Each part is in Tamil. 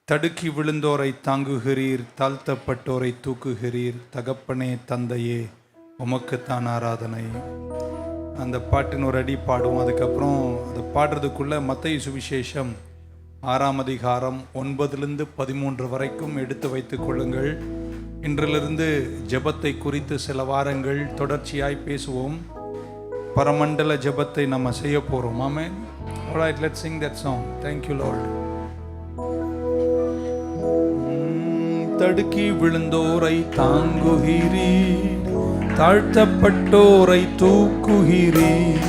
தடுக்கி விழுந்தோரை தாங்குகிறீர், தாழ்த்தப்பட்டோரை தூக்குகிறீர். தகப்பனே தந்தையே உமக்குத்தான் ஆராதனை. அந்த பாட்டின் ஒரு அடி பாடுவோம். அதுக்கப்புறம் அதை பாடுறதுக்குள்ள மத்தேயு சுவிசேஷம் 6ஆம் அதிகாரம் 9-13 வரைக்கும் எடுத்து வைத்துக் கொள்ளுங்கள். இன்றிலிருந்து ஜெபத்தை குறித்து சில வாரங்கள் தொடர்ச்சியாய் பேசுவோம். பரமண்டல ஜெபத்தை நம்ம செய்ய போறோம். ஆமென். Alright, let's sing that song. Thank you Lord. தடுக்கி விழுந்தோரை தாங்குகிறீர், தாழ்த்தப்பட்டோரை தூக்குகிறீர்.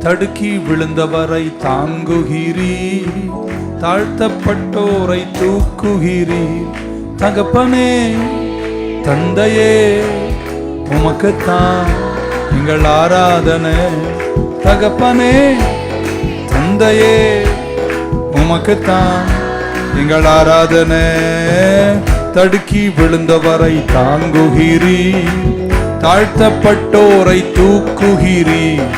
தடுக்கி விழுந்தவரை தாங்குகிறீர், தாழ்த்தப்பட்டோரை தூக்குகிறீர். தகப்பனே தந்தையே உமக்குத்தான் எங்கள் ஆராதனை. தகப்பனே தந்தையே உமக்குத்தான் எங்கள் ஆராதனை. தடுக்கி விழுந்தவரை தாங்குகிறீர், தாழ்த்தப்பட்டோரை தூக்குகிறீர்.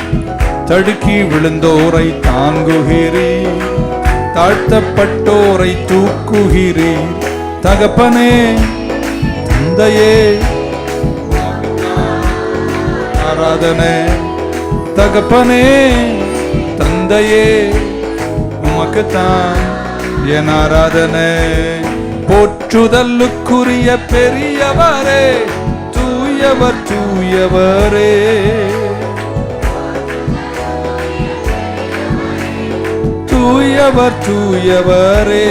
தடுக்கி விழுந்தோரை தாங்குகிறீர், தாழ்த்தப்பட்டோரை தூக்குகிறீர். தகப்பனே தந்தையே ஆராதனை. தகப்பனே தந்தையே உமக்குத்தான் என் ஆராதனை. போற்றுதலுக்குரிய பெரியவரே, தூயவர் தூயவரே. தூயவர் தூயவரே,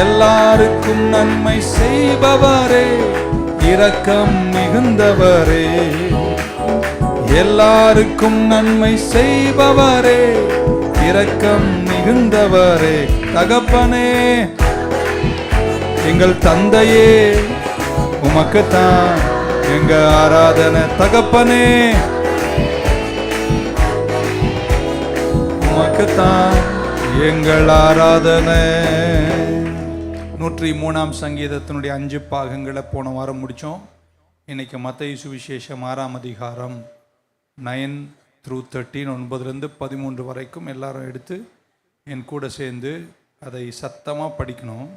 எல்லாருக்கும் நன்மை செய்பவரே, இரக்கம் மிகுந்தவரே. எல்லாருக்கும் நன்மை செய்பவரே, இரக்கம் மிகுந்தவரே. தகப்பனே எங்கள் தந்தையே உமக்குத்தான் எங்க ஆராதனை. தகப்பனே உமக்குத்தான் எங்கள் ஆராதனை. 103ஆம் சங்கீதத்தினுடைய 5 பாகங்களை போன வாரம் முடித்தோம். இன்னைக்கு மத்தேயு சுவிசேஷம் 6ஆம் அதிகாரம் 9-13, 9-13 வரைக்கும் எல்லாரும் எடுத்து என் கூட சேர்ந்து அதை சத்தமாக படிக்கணும்.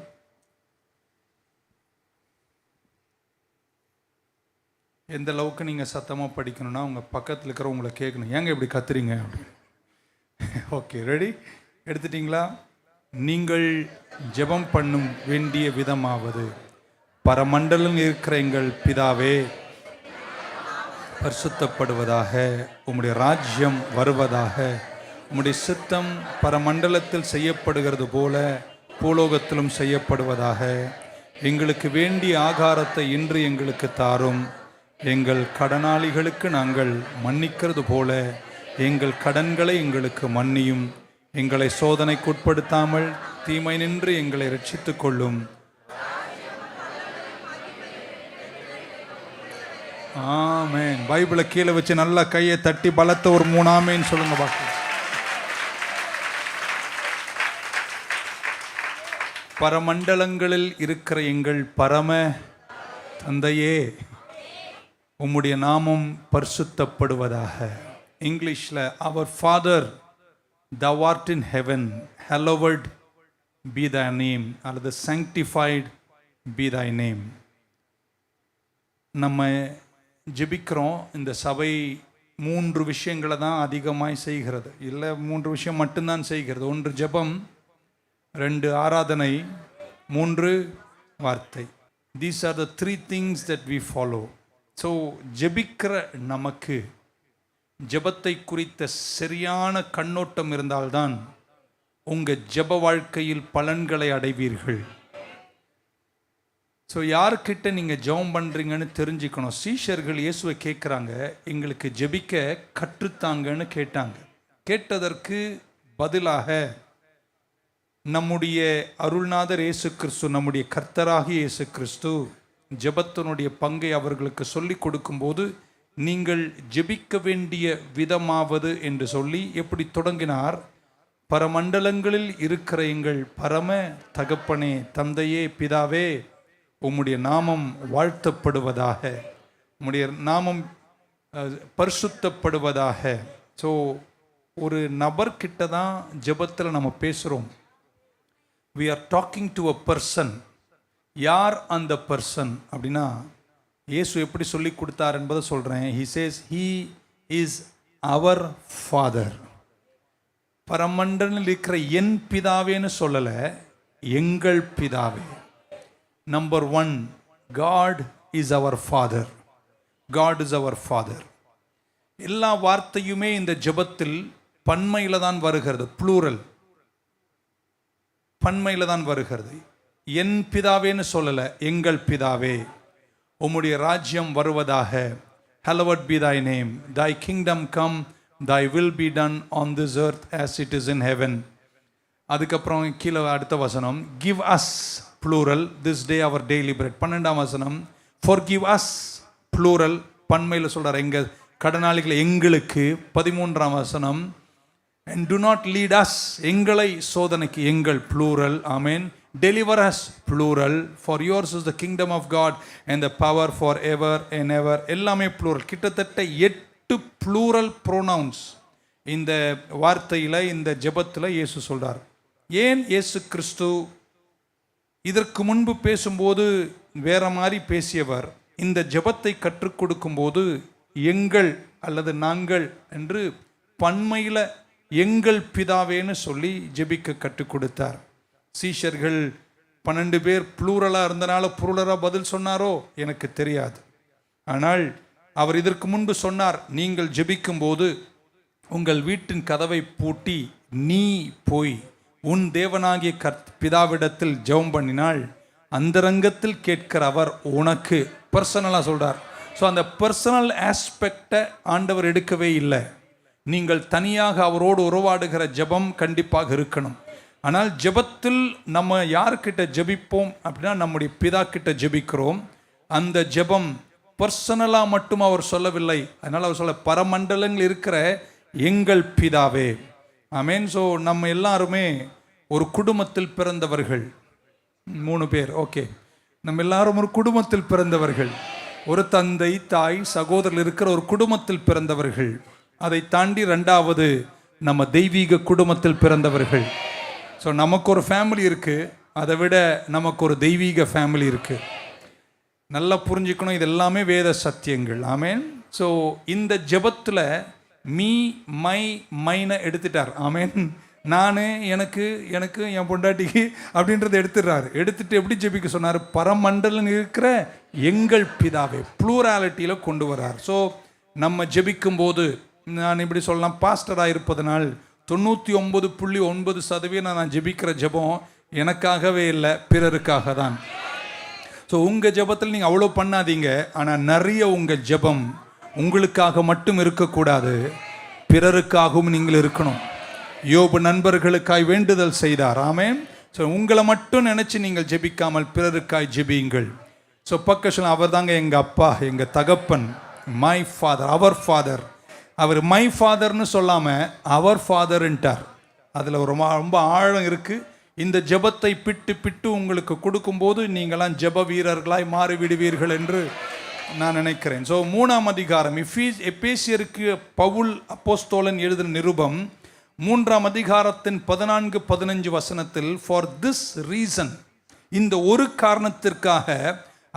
எந்த அளவுக்கு நீங்கள் சத்தமாக படிக்கணும்னா உங்கள் பக்கத்தில் இருக்கிற உங்களை கேட்கணும், ஏங்க இப்படி கத்துறீங்க அப்படின்னு. Okay, ready? எடுத்துட்டிங்களா? நீங்கள் ஜெபம் பண்ணும் வேண்டிய விதமாவது, பரமண்டலம் இருக்கிற எங்கள் பிதாவே, பரிசுத்தப்படுவதாக, உம்முடைய ராஜ்யம் வருவதாக, உம்முடைய சித்தம் பரமண்டலத்தில் செய்யப்படுகிறது போல பூலோகத்திலும் செய்யப்படுவதாக. எங்களுக்கு வேண்டிய ஆகாரத்தை இன்று எங்களுக்கு தாரும். எங்கள் கடனாளிகளுக்கு நாங்கள் மன்னிக்கிறது போல எங்கள் கடன்களை எங்களுக்கு மன்னியும். எங்களை சோதனைக்குட்படுத்தாமல் தீமை நின்று எங்களை ரட்சித்துக் கொள்ளும். ஆமென். பைபிளை கீழே வச்சு நல்லா கையை தட்டி பலத்த ஒரு 3 ஆமேன்னு சொல்லுங்க பாக்க. பரமண்டலங்களில் இருக்கிற எங்கள் பரம தந்தையே, உம்முடைய நாமம் பரிசுத்தப்படுவதாக. இங்கிலீஷில் அவர் father thou art in heaven, hallowed be thy name, அல்லது sanctified be thy name. நம்ம ஜெபிக்கிறோம். இந்த சபை 3 விஷயங்களை தான் அதிகமாய் செய்கிறது. இல்லை, 3 விஷயம் மட்டும்தான் செய்கிறது. 1 ஜெபம், 2 ஆராதனை, 3 வார்த்தை. These are the 3 things that we follow. So ஜெபிக்கிற நமக்கு ஜெபத்தை குறித்த சரியான கண்ணோட்டம் இருந்தால்தான் உங்கள் ஜெப வாழ்க்கையில் பலன்களை அடைவீர்கள். ஸோ யார்கிட்ட நீங்கள் ஜெபம் பண்ணுறீங்கன்னு தெரிஞ்சுக்கணும். சீஷர்கள் இயேசுவை கேட்குறாங்க, எங்களுக்கு ஜெபிக்க கற்றுத்தாங்கன்னு கேட்டாங்க. கேட்டதற்கு பதிலாக நம்முடைய அருள்நாதர் இயேசு கிறிஸ்து, நம்முடைய கர்த்தராகிய இயேசு கிறிஸ்து ஜெபத்தினுடைய பங்கை அவர்களுக்கு சொல்லிக் கொடுக்கும்போது, நீங்கள் ஜெபிக்க வேண்டிய விதமாவது என்று சொல்லி எப்படி தொடங்கினார்? பரமண்டலங்களில் இருக்கிற எங்கள் பரம தகப்பனே, தந்தையே, பிதாவே, உம்முடைய நாமம் வாழ்த்தப்படுவதாக, உம்முடைய நாமம் பரிசுத்தப்படுவதாக. ஸோ ஒரு நபர்கிட்ட தான் ஜெபத்தில் நம்ம பேசுகிறோம். we are talking to a person. யார் அந்த பர்சன் அப்படின்னா, இயேசு எப்படி சொல்லி கொடுத்தார் என்பதை சொல்கிறேன். he says he is our father. பரமண்டலில் இருக்கிற என் பிதாவேன்னு சொல்லலை, எங்கள் பிதாவே. Number 1, God is our father. God is our father. எல்லா வார்த்தையுமே இந்த ஜெபத்தில் பன்மையில் தான் வருகிறது, ப்ளூரல், பன்மையில் தான் வருகிறது. என் பிதாவேன்னு சொல்லலை, எங்கள் பிதாவே. உம்முடைய ராஜ்யம் வருவதாக. hallowed be thy name, thy kingdom come, thy will be done on this earth as it is in heaven. அதுக்கப்புறம் கீழே அடுத்த வசனம், give us plural this day our daily bread. 12ஆம் வசனம், forgive us plural, பன்மையில் சொல்றார், எங்க கடனாளிகளை எங்களுக்கு. 13ஆம் வசனம், and do not lead us, எங்களை சோதனைக்கு, எங்கள் plural, amen. deliver us plural, for yours is the kingdom of God and the power forever and ever. எல்லாமே plural. கிட்டத்தட்ட 8 plural pronouns இந்த வார்த்தையில், இந்த ஜெபத்தில் இயேசு சொல்றார். ஏன் இயேசு கிறிஸ்து இதற்கு முன்பு பேசும்போது வேற மாதிரி பேசியவர், இந்த ஜெபத்தை கற்றுக் கொடுக்கும்போது எங்கள் அல்லது நாங்கள் என்று பன்மையில் எங்கள் பிதாவேன்னு சொல்லி ஜெபிக்க கற்றுக் கொடுத்தார். சீஷர்கள் 12 பேர் ப்ளூரலாக இருந்தனால ப்ளூரலாக பதில் சொன்னாரோ எனக்கு தெரியாது. ஆனால் அவர் இதற்கு முன்பு சொன்னார், நீங்கள் ஜெபிக்கும்போது உங்கள் வீட்டின் கதவை பூட்டி நீ போய் உன் தேவனாகிய பிதாவிடத்தில் ஜெபம் பண்ணினால் அந்தரங்கத்தில் கேட்கிற அவர் உனக்கு, பர்சனலாக சொல்கிறார். ஸோ அந்த பர்சனல் ஆஸ்பெக்டை ஆண்டவர் எடுக்கவே இல்லை. நீங்கள் தனியாக அவரோடு உறவாடுகிற ஜெபம் கண்டிப்பாக இருக்கணும். ஆனால் ஜெபத்தில் நம்ம யார்கிட்ட ஜெபிப்போம் அப்படின்னா, நம்முடைய பிதா கிட்ட ஜெபிக்கிறோம். அந்த ஜெபம் பர்சனலாக மட்டும் அவர் சொல்லவில்லை. அதனால் அவர் சொல்ல, பரமண்டலங்கள் இருக்கிற எங்கள் பிதாவே, ஆமென். ஸோ நம்ம எல்லாருமே ஒரு குடும்பத்தில் பிறந்தவர்கள். 3 பேர், ஓகே. நம்ம எல்லாரும் ஒரு குடும்பத்தில் பிறந்தவர்கள், ஒரு தந்தை தாய் சகோதரர் இருக்கிற ஒரு குடும்பத்தில் பிறந்தவர்கள். அதை தாண்டி 2வது நம்ம தெய்வீக குடும்பத்தில் பிறந்தவர்கள். ஸோ நமக்கு ஒரு ஃபேமிலி இருக்குது, அதை விட நமக்கு ஒரு தெய்வீக ஃபேமிலி இருக்குது. நல்லா புரிஞ்சுக்கணும், இது எல்லாமே வேத சத்தியங்கள், ஆமென். ஸோ இந்த ஜெபத்தில் மீ மை மைனை எடுத்துட்டார், ஆமென். நான் எனக்கு எனக்கு என் பொண்டாட்டிக்கு அப்படின்றத எடுத்துடுறாரு. எடுத்துட்டு எப்படி ஜெபிக்க சொன்னார், பரமண்டலம் இருக்கிற எங்கள் பிதாவே, ப்ளூராலிட்டியில் கொண்டு வர்றார். ஸோ நம்ம ஜெபிக்கும்போது, நான் இப்படி சொல்லலாம், பாஸ்டராக இருப்பதனால் 99.9% நான் ஜெபிக்கிற ஜெபம் எனக்காகவே இல்லை, பிறருக்காக தான். ஸோ உங்கள் ஜெபத்தில் நீங்கள் அவ்வளோ பண்ணாதீங்க. ஆனால் நிறைய உங்கள் ஜெபம் உங்களுக்காக மட்டும் இருக்கக்கூடாது, பிறருக்காகவும் நீங்கள் இருக்கணும். யோபு நண்பர்களுக்காய் வேண்டுதல் செய்தார், ஆமென். ஸோ உங்களை மட்டும் நினச்சி நீங்கள் ஜெபிக்காமல் பிறருக்காய் ஜெபியுங்கள். ஸோ பக்கம் அவர் தாங்க எங்கள் அப்பா, எங்கள் தகப்பன், மை ஃபாதர், அவர் ஃபாதர். அவர் மை ஃபாதர்னு சொல்லாமல் அவர் ஃபாதர்ன்ட்டார். அதில் ரொம்ப ஆழம் இருக்குது. இந்த ஜெபத்தை பிட்டு உங்களுக்கு கொடுக்கும்போது நீங்களாம் ஜெப வீரர்களாய் மாறிவிடுவீர்கள் என்று நான் நினைக்கிறேன். ஸோ 3ஆம் அதிகாரம், எபேசியருக்கு பவுல் அப்போஸ்தலன் எழுதின நிருபம் 3ஆம் அதிகாரத்தின் 14-15 வசனத்தில், ஃபார் திஸ் ரீசன், இந்த ஒரு காரணத்திற்காக,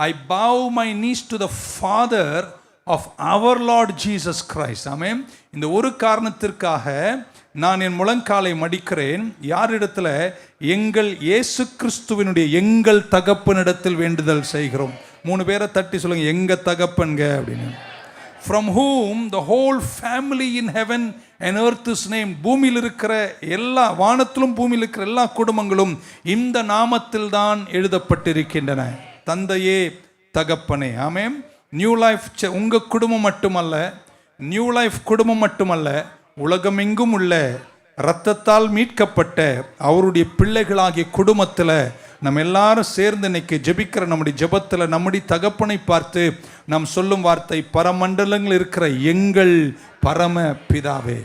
I bow my knees to the father of our Lord Jesus Christ. ஆமென். இந்த ஒரு காரணத்திற்காக நான் என் முழங்காலை மடிக்கிறேன். யாரிடத்துல? எங்கள் இயேசு கிறிஸ்துவினுடைய எங்கள் தகப்பனிடத்தில் வேண்டுதல் செய்கிறோம். 3 பேரை தட்டி சொல்லுங்க, எங்க தகப்பன்க அப்படின்னு. from whom the whole family in heaven and earth is named. பூமியில் இருக்கிற எல்லா, வானத்திலும் பூமியில் இருக்கிற எல்லா குடும்பங்களும் இந்த நாமத்தில் தான் எழுதப்பட்டிருக்கின்றன. தந்தையே, தகப்பனே, ஆமென். நியூ லைஃப் உங்கள் குடும்பம் மட்டுமல்ல, நியூ லைஃப் குடும்பம் மட்டுமல்ல, உலகமெங்கும் உள்ள இரத்தத்தால் மீட்கப்பட்ட அவருடைய பிள்ளைகளாகிய குடும்பத்தில் நம்ம எல்லாரும் சேர்ந்து இன்னைக்கு ஜெபிக்கிற நம்முடைய ஜெபத்தில் நம்முடைய தகப்பனை பார்த்து நாம் சொல்லும் வார்த்தை, பரமண்டலங்கள் இருக்கிற எங்கள் பரம பிதாவே.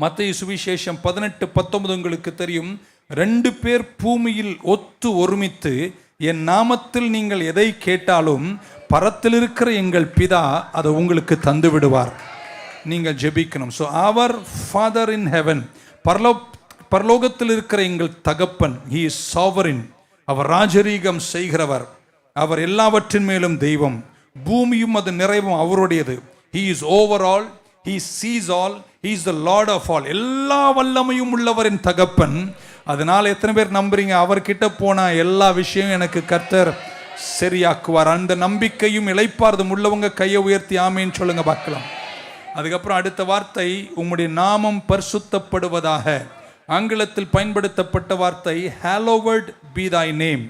மத்தேயு சுவிசேஷம் 18-19 உங்களுக்கு தெரியும். 2 பேர் பூமியில் ஒத்து ஒருமித்து என் நாமத்தில் நீங்கள் எதை கேட்டாலும் பரத்தில் இருக்கிற எங்கள் பிதா அதை உங்களுக்கு தந்து விடுவார். நீங்கள் ஜெபிக்கணும். ஸோ அவர் ஃபாதர் இன் ஹெவன், பரலோகத்தில் இருக்கிற எங்கள் தகப்பன், he is sovereign, அவர் ராஜரீகம் செய்கிறவர், அவர் எல்லாவற்றின் மேலும் தெய்வம், பூமியும் அது நிறைவும் அவருடையது. he is over all, he sees all, he is the lord of all. எல்லா வல்லமையும் உள்ளவரின் தகப்பன். அதனால எத்தனை பேர் நம்புறீங்க அவர்கிட்ட போனா எல்லா விஷயம் எனக்கு கர்த்தர் சரியாக்குவார்? அந்த நம்பிக்கையும் இளைப்பாறுதலும் உள்ளவங்க கையை உயர்த்தி ஆமேன்னு சொல்லுங்க பார்க்கலாம். அதுக்கப்புறம் அடுத்த வார்த்தை, உம்முடைய நாமம் பரிசுத்தப்படுவதாக. ஆங்கிலத்தில் பயன்படுத்தப்பட்ட வார்த்தை hallowed be thy name.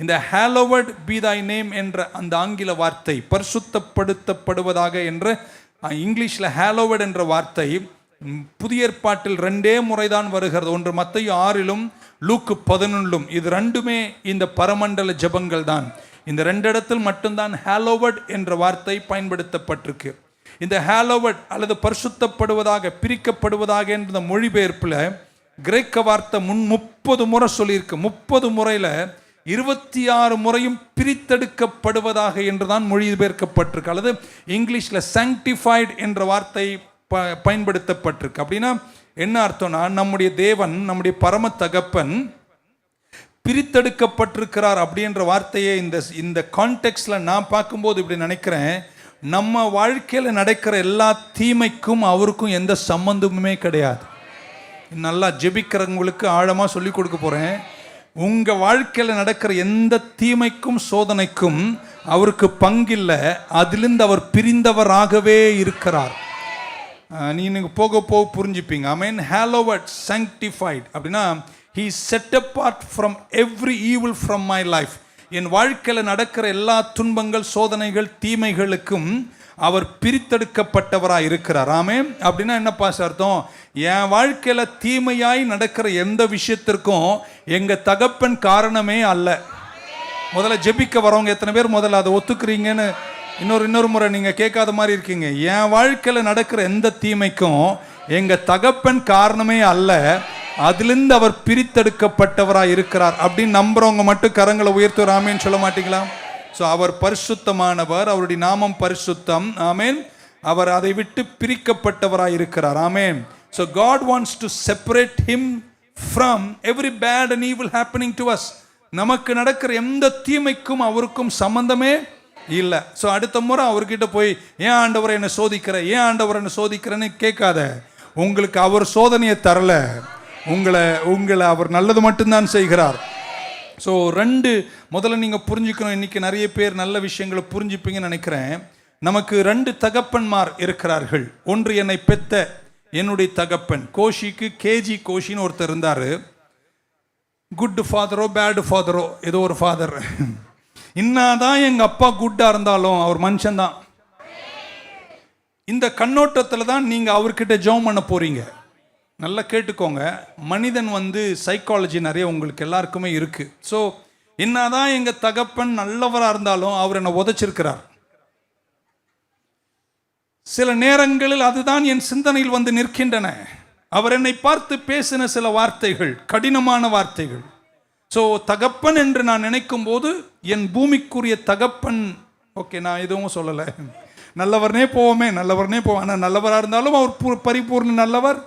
இந்த hallowed be thy name என்ற அந்த ஆங்கில வார்த்தை, பரிசுத்தப்படுத்தப்படுவதாக என்ற இங்கிலீஷ்ல hallowed என்ற வார்த்தை புதிய ஏற்பாட்டில் 2 முறைதான் வருகிறது. ஒன்று மத்தேயு 6 லூக்கு 11. இது ரெண்டுமே இந்த பரமண்டல ஜெபங்கள் தான். இந்த 2 இடத்தில் மட்டும்தான் hallowed என்ற வார்த்தை பயன்படுத்தப்பட்டிருக்கு. இந்த hallowed அல்லது பரிசுத்தப்படுவதாக, பிரிக்கப்படுவதாக என்ற மொழிபெயர்ப்புல கிரேக்க வார்த்தை 30 முறை சொல்லியிருக்கு. 30 முறையில 26 முறையும் பிரித்தெடுக்கப்படுவதாக என்றுதான் மொழிபெயர்க்கப்பட்டிருக்கு. அல்லது இங்கிலீஷ்ல sanctified என்ற வார்த்தை பயன்படுத்தப்பட்டிருக்கு. அப்படின்னா என்ன அர்த்தம்னா, நம்முடைய தேவன், நம்முடைய பரம தகப்பன் பிரித்தெடுக்கப்பட்டிருக்கிறார் அப்படின்ற வார்த்தையை இந்த கான்டெக்ட்ல நான் பார்க்கும்போது இப்படி நினைக்கிறேன், நம்ம வாழ்க்கையில் நடக்கிற எல்லா தீமைக்கும் அவருக்கும் எந்த சம்பந்தமுமே கிடையாது. நல்லா ஜெபிக்கிறவங்களுக்கு ஆழமாக சொல்லி கொடுக்க போகிறேன். உங்கள் வாழ்க்கையில் நடக்கிற எந்த தீமைக்கும் சோதனைக்கும் அவருக்கு பங்கில்லை. அதிலிருந்து அவர் பிரிந்தவராகவே இருக்கிறார். நீங்கள் போக போக புரிஞ்சுப்பீங்க. ஆமென். hallowed, sanctified அப்படின்னா he set apart from every evil from my life. என் வாழ்க்கையில் நடக்கிற எல்லா துன்பங்கள், சோதனைகள், தீமைகளுக்கும் அவர் பிரித்தெடுக்கப்பட்டவராக இருக்கிறார். ஆமென். அப்படின்னா என்ன பாஸ் அர்த்தம்? என் வாழ்க்கையில் தீமையாய் நடக்கிற எந்த விஷயத்திற்கும் எங்கள் தகப்பன் காரணமே அல்ல. முதல்ல ஜெபிக்க வரவங்க எத்தனை பேர் முதல்ல அதை ஒத்துக்கிறீங்கன்னு இன்னொரு முறை நீங்கள் கேட்காத மாதிரி இருக்கீங்க. என் வாழ்க்கையில் நடக்கிற எந்த தீமைக்கும் எங்கள் தகப்பன் காரணமே அல்ல, அதிலிருந்து அவர் பிரித்தெடுக்கப்பட்டவராக இருக்கிறார் அப்படின்னு நம்புறவங்க மட்டும் கரங்களை உயர்த்துவார். ஆமேன்னு சொல்ல மாட்டீங்களா? ஸோ அவர் பரிசுத்தமானவர், அவருடைய நாமம் பரிசுத்தம். ஆமேன். அவர் அதை விட்டு பிரிக்கப்பட்டவராக இருக்கிறார். ஆமேன். So God wants to separate him from every bad and evil happening to us. நமக்கு நடக்கிற எந்த தீமைக்கும் அவருக்கும் சம்பந்தமே இல்லை. ஸோ அடுத்த முறை அவர்கிட்ட போய் ஏன் ஆண்டவரை என்னை சோதிக்கிற, ஏன் ஆண்டவரை என்னை சோதிக்கிறேன்னு கேட்காத. உங்களுக்கு அவர் சோதனையை தரல, உங்களை அவர் நல்லது மட்டும்தான் செய்கிறார். ஸோ முதல்ல நீங்கள் புரிஞ்சுக்கணும். இன்னைக்கு நிறைய பேர் நல்ல விஷயங்களை புரிஞ்சுப்பீங்கன்னு நினைக்கிறேன். நமக்கு 2 தகப்பன்மார் இருக்கிறார்கள். ஒன்று என்னை பெத்த என்னுடைய தகப்பன். கோஷிக்கு கேஜி கோஷின்னு ஒருத்தர் இருந்தார். குட் ஃபாதரோ பேடு ஃபாதரோ ஏதோ ஒரு ஃபாதர். இன்னாதான் எங்கள் அப்பா குட்டாக இருந்தாலும் அவர் மனுஷன்தான். இந்த கண்ணோட்டத்தில் தான் நீங்கள் அவர்கிட்ட ஜெபம் பண்ண போகிறீங்க. நல்லா கேட்டுக்கோங்க. மனிதன் சைக்காலஜி நிறைய உங்களுக்கு எல்லாருக்குமே இருக்குது. ஸோ என்னதான் எங்கள் தகப்பன் நல்லவராக இருந்தாலும் அவர் என்னை உதைச்சிருக்கிறார். சில நேரங்களில் அதுதான் என் சிந்தனையில் நிற்கின்றன. அவர் என்னை பார்த்து பேசின சில வார்த்தைகள், கடினமான வார்த்தைகள். ஸோ தகப்பன் என்று நான் நினைக்கும் போது என் பூமிக்குரிய தகப்பன், ஓகே நான் எதுவும் சொல்லலை, நல்லவர்னே போவோமே, நல்லவர்னே போவோம். ஆனால் நல்லவராக இருந்தாலும் அவர் பரிபூர்ண நல்லவர்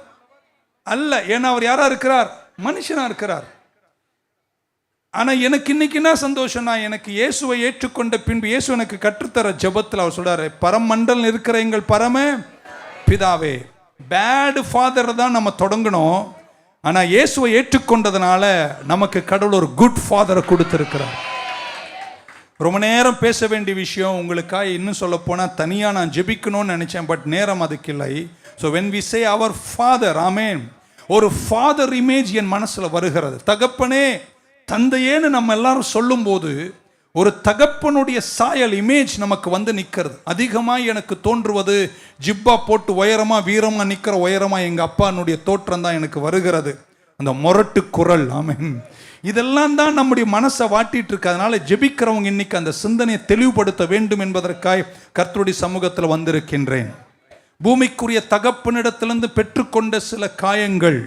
அல்ல. ஏன்னா அவர் யாரா இருக்கிறார்? மனுஷனா இருக்கிறார். ஆனால் எனக்கு இன்னைக்கு என்ன சந்தோஷம்னா, எனக்கு இயேசுவை ஏற்றுக்கொண்ட பின்பு இயேசு எனக்கு கற்றுத்தர ஜெபத்தில் அவர் சொல்றாரு, பரமண்டல் இருக்கிற எங்கள் பரம பிதாவே. பேட் ஃபாதர் தான் நம்ம தொடங்கணும். ஆனால் இயேசுவை ஏற்றுக்கொண்டதுனால நமக்கு கடவுள் ஒரு குட் ஃபாதரை கொடுத்துருக்கிறார். ரொம்ப நேரம் பேச வேண்டிய விஷயம் உங்களுக்காக. இன்னும் சொல்ல போனால் தனியாக நான் ஜெபிக்கணும்னு நினச்சேன், பட் நேரம் அதுக்கு இல்லை. ஸோ வென் வி சே அவர் ஃபாதர், ஆமேன், ஒரு ஃபாதர் இமேஜ் என் மனசில் வருகிறது. தகப்பனே தந்தையேன்னு நம்ம எல்லாரும் சொல்லும்போது ஒரு தகப்பனுடைய சாயல் இமேஜ் நமக்கு நிற்கிறது. அதிகமாக எனக்கு தோன்றுவது ஜிப்பா போட்டு உயரமாக வீரமாக நிற்கிற உயரமாக எங்கள் அப்பானுடைய தோற்றம் தான் எனக்கு வருகிறது. அந்த மொரட்டு குரல், ஆமென், இதெல்லாம் தான் நம்முடைய மனசை வாட்டிட்டு இருக்கு. அதனால ஜெபிக்கிறவங்க இன்னைக்கு அந்த சிந்தனையை தெளிவுபடுத்த வேண்டும் என்பதற்காக கர்த்தருடைய சமூகத்தில் வந்திருக்கின்றேன். பூமிக்குரிய தகப்பனிடத்திலிருந்து பெற்றுக்கொண்ட சில காயங்கள்,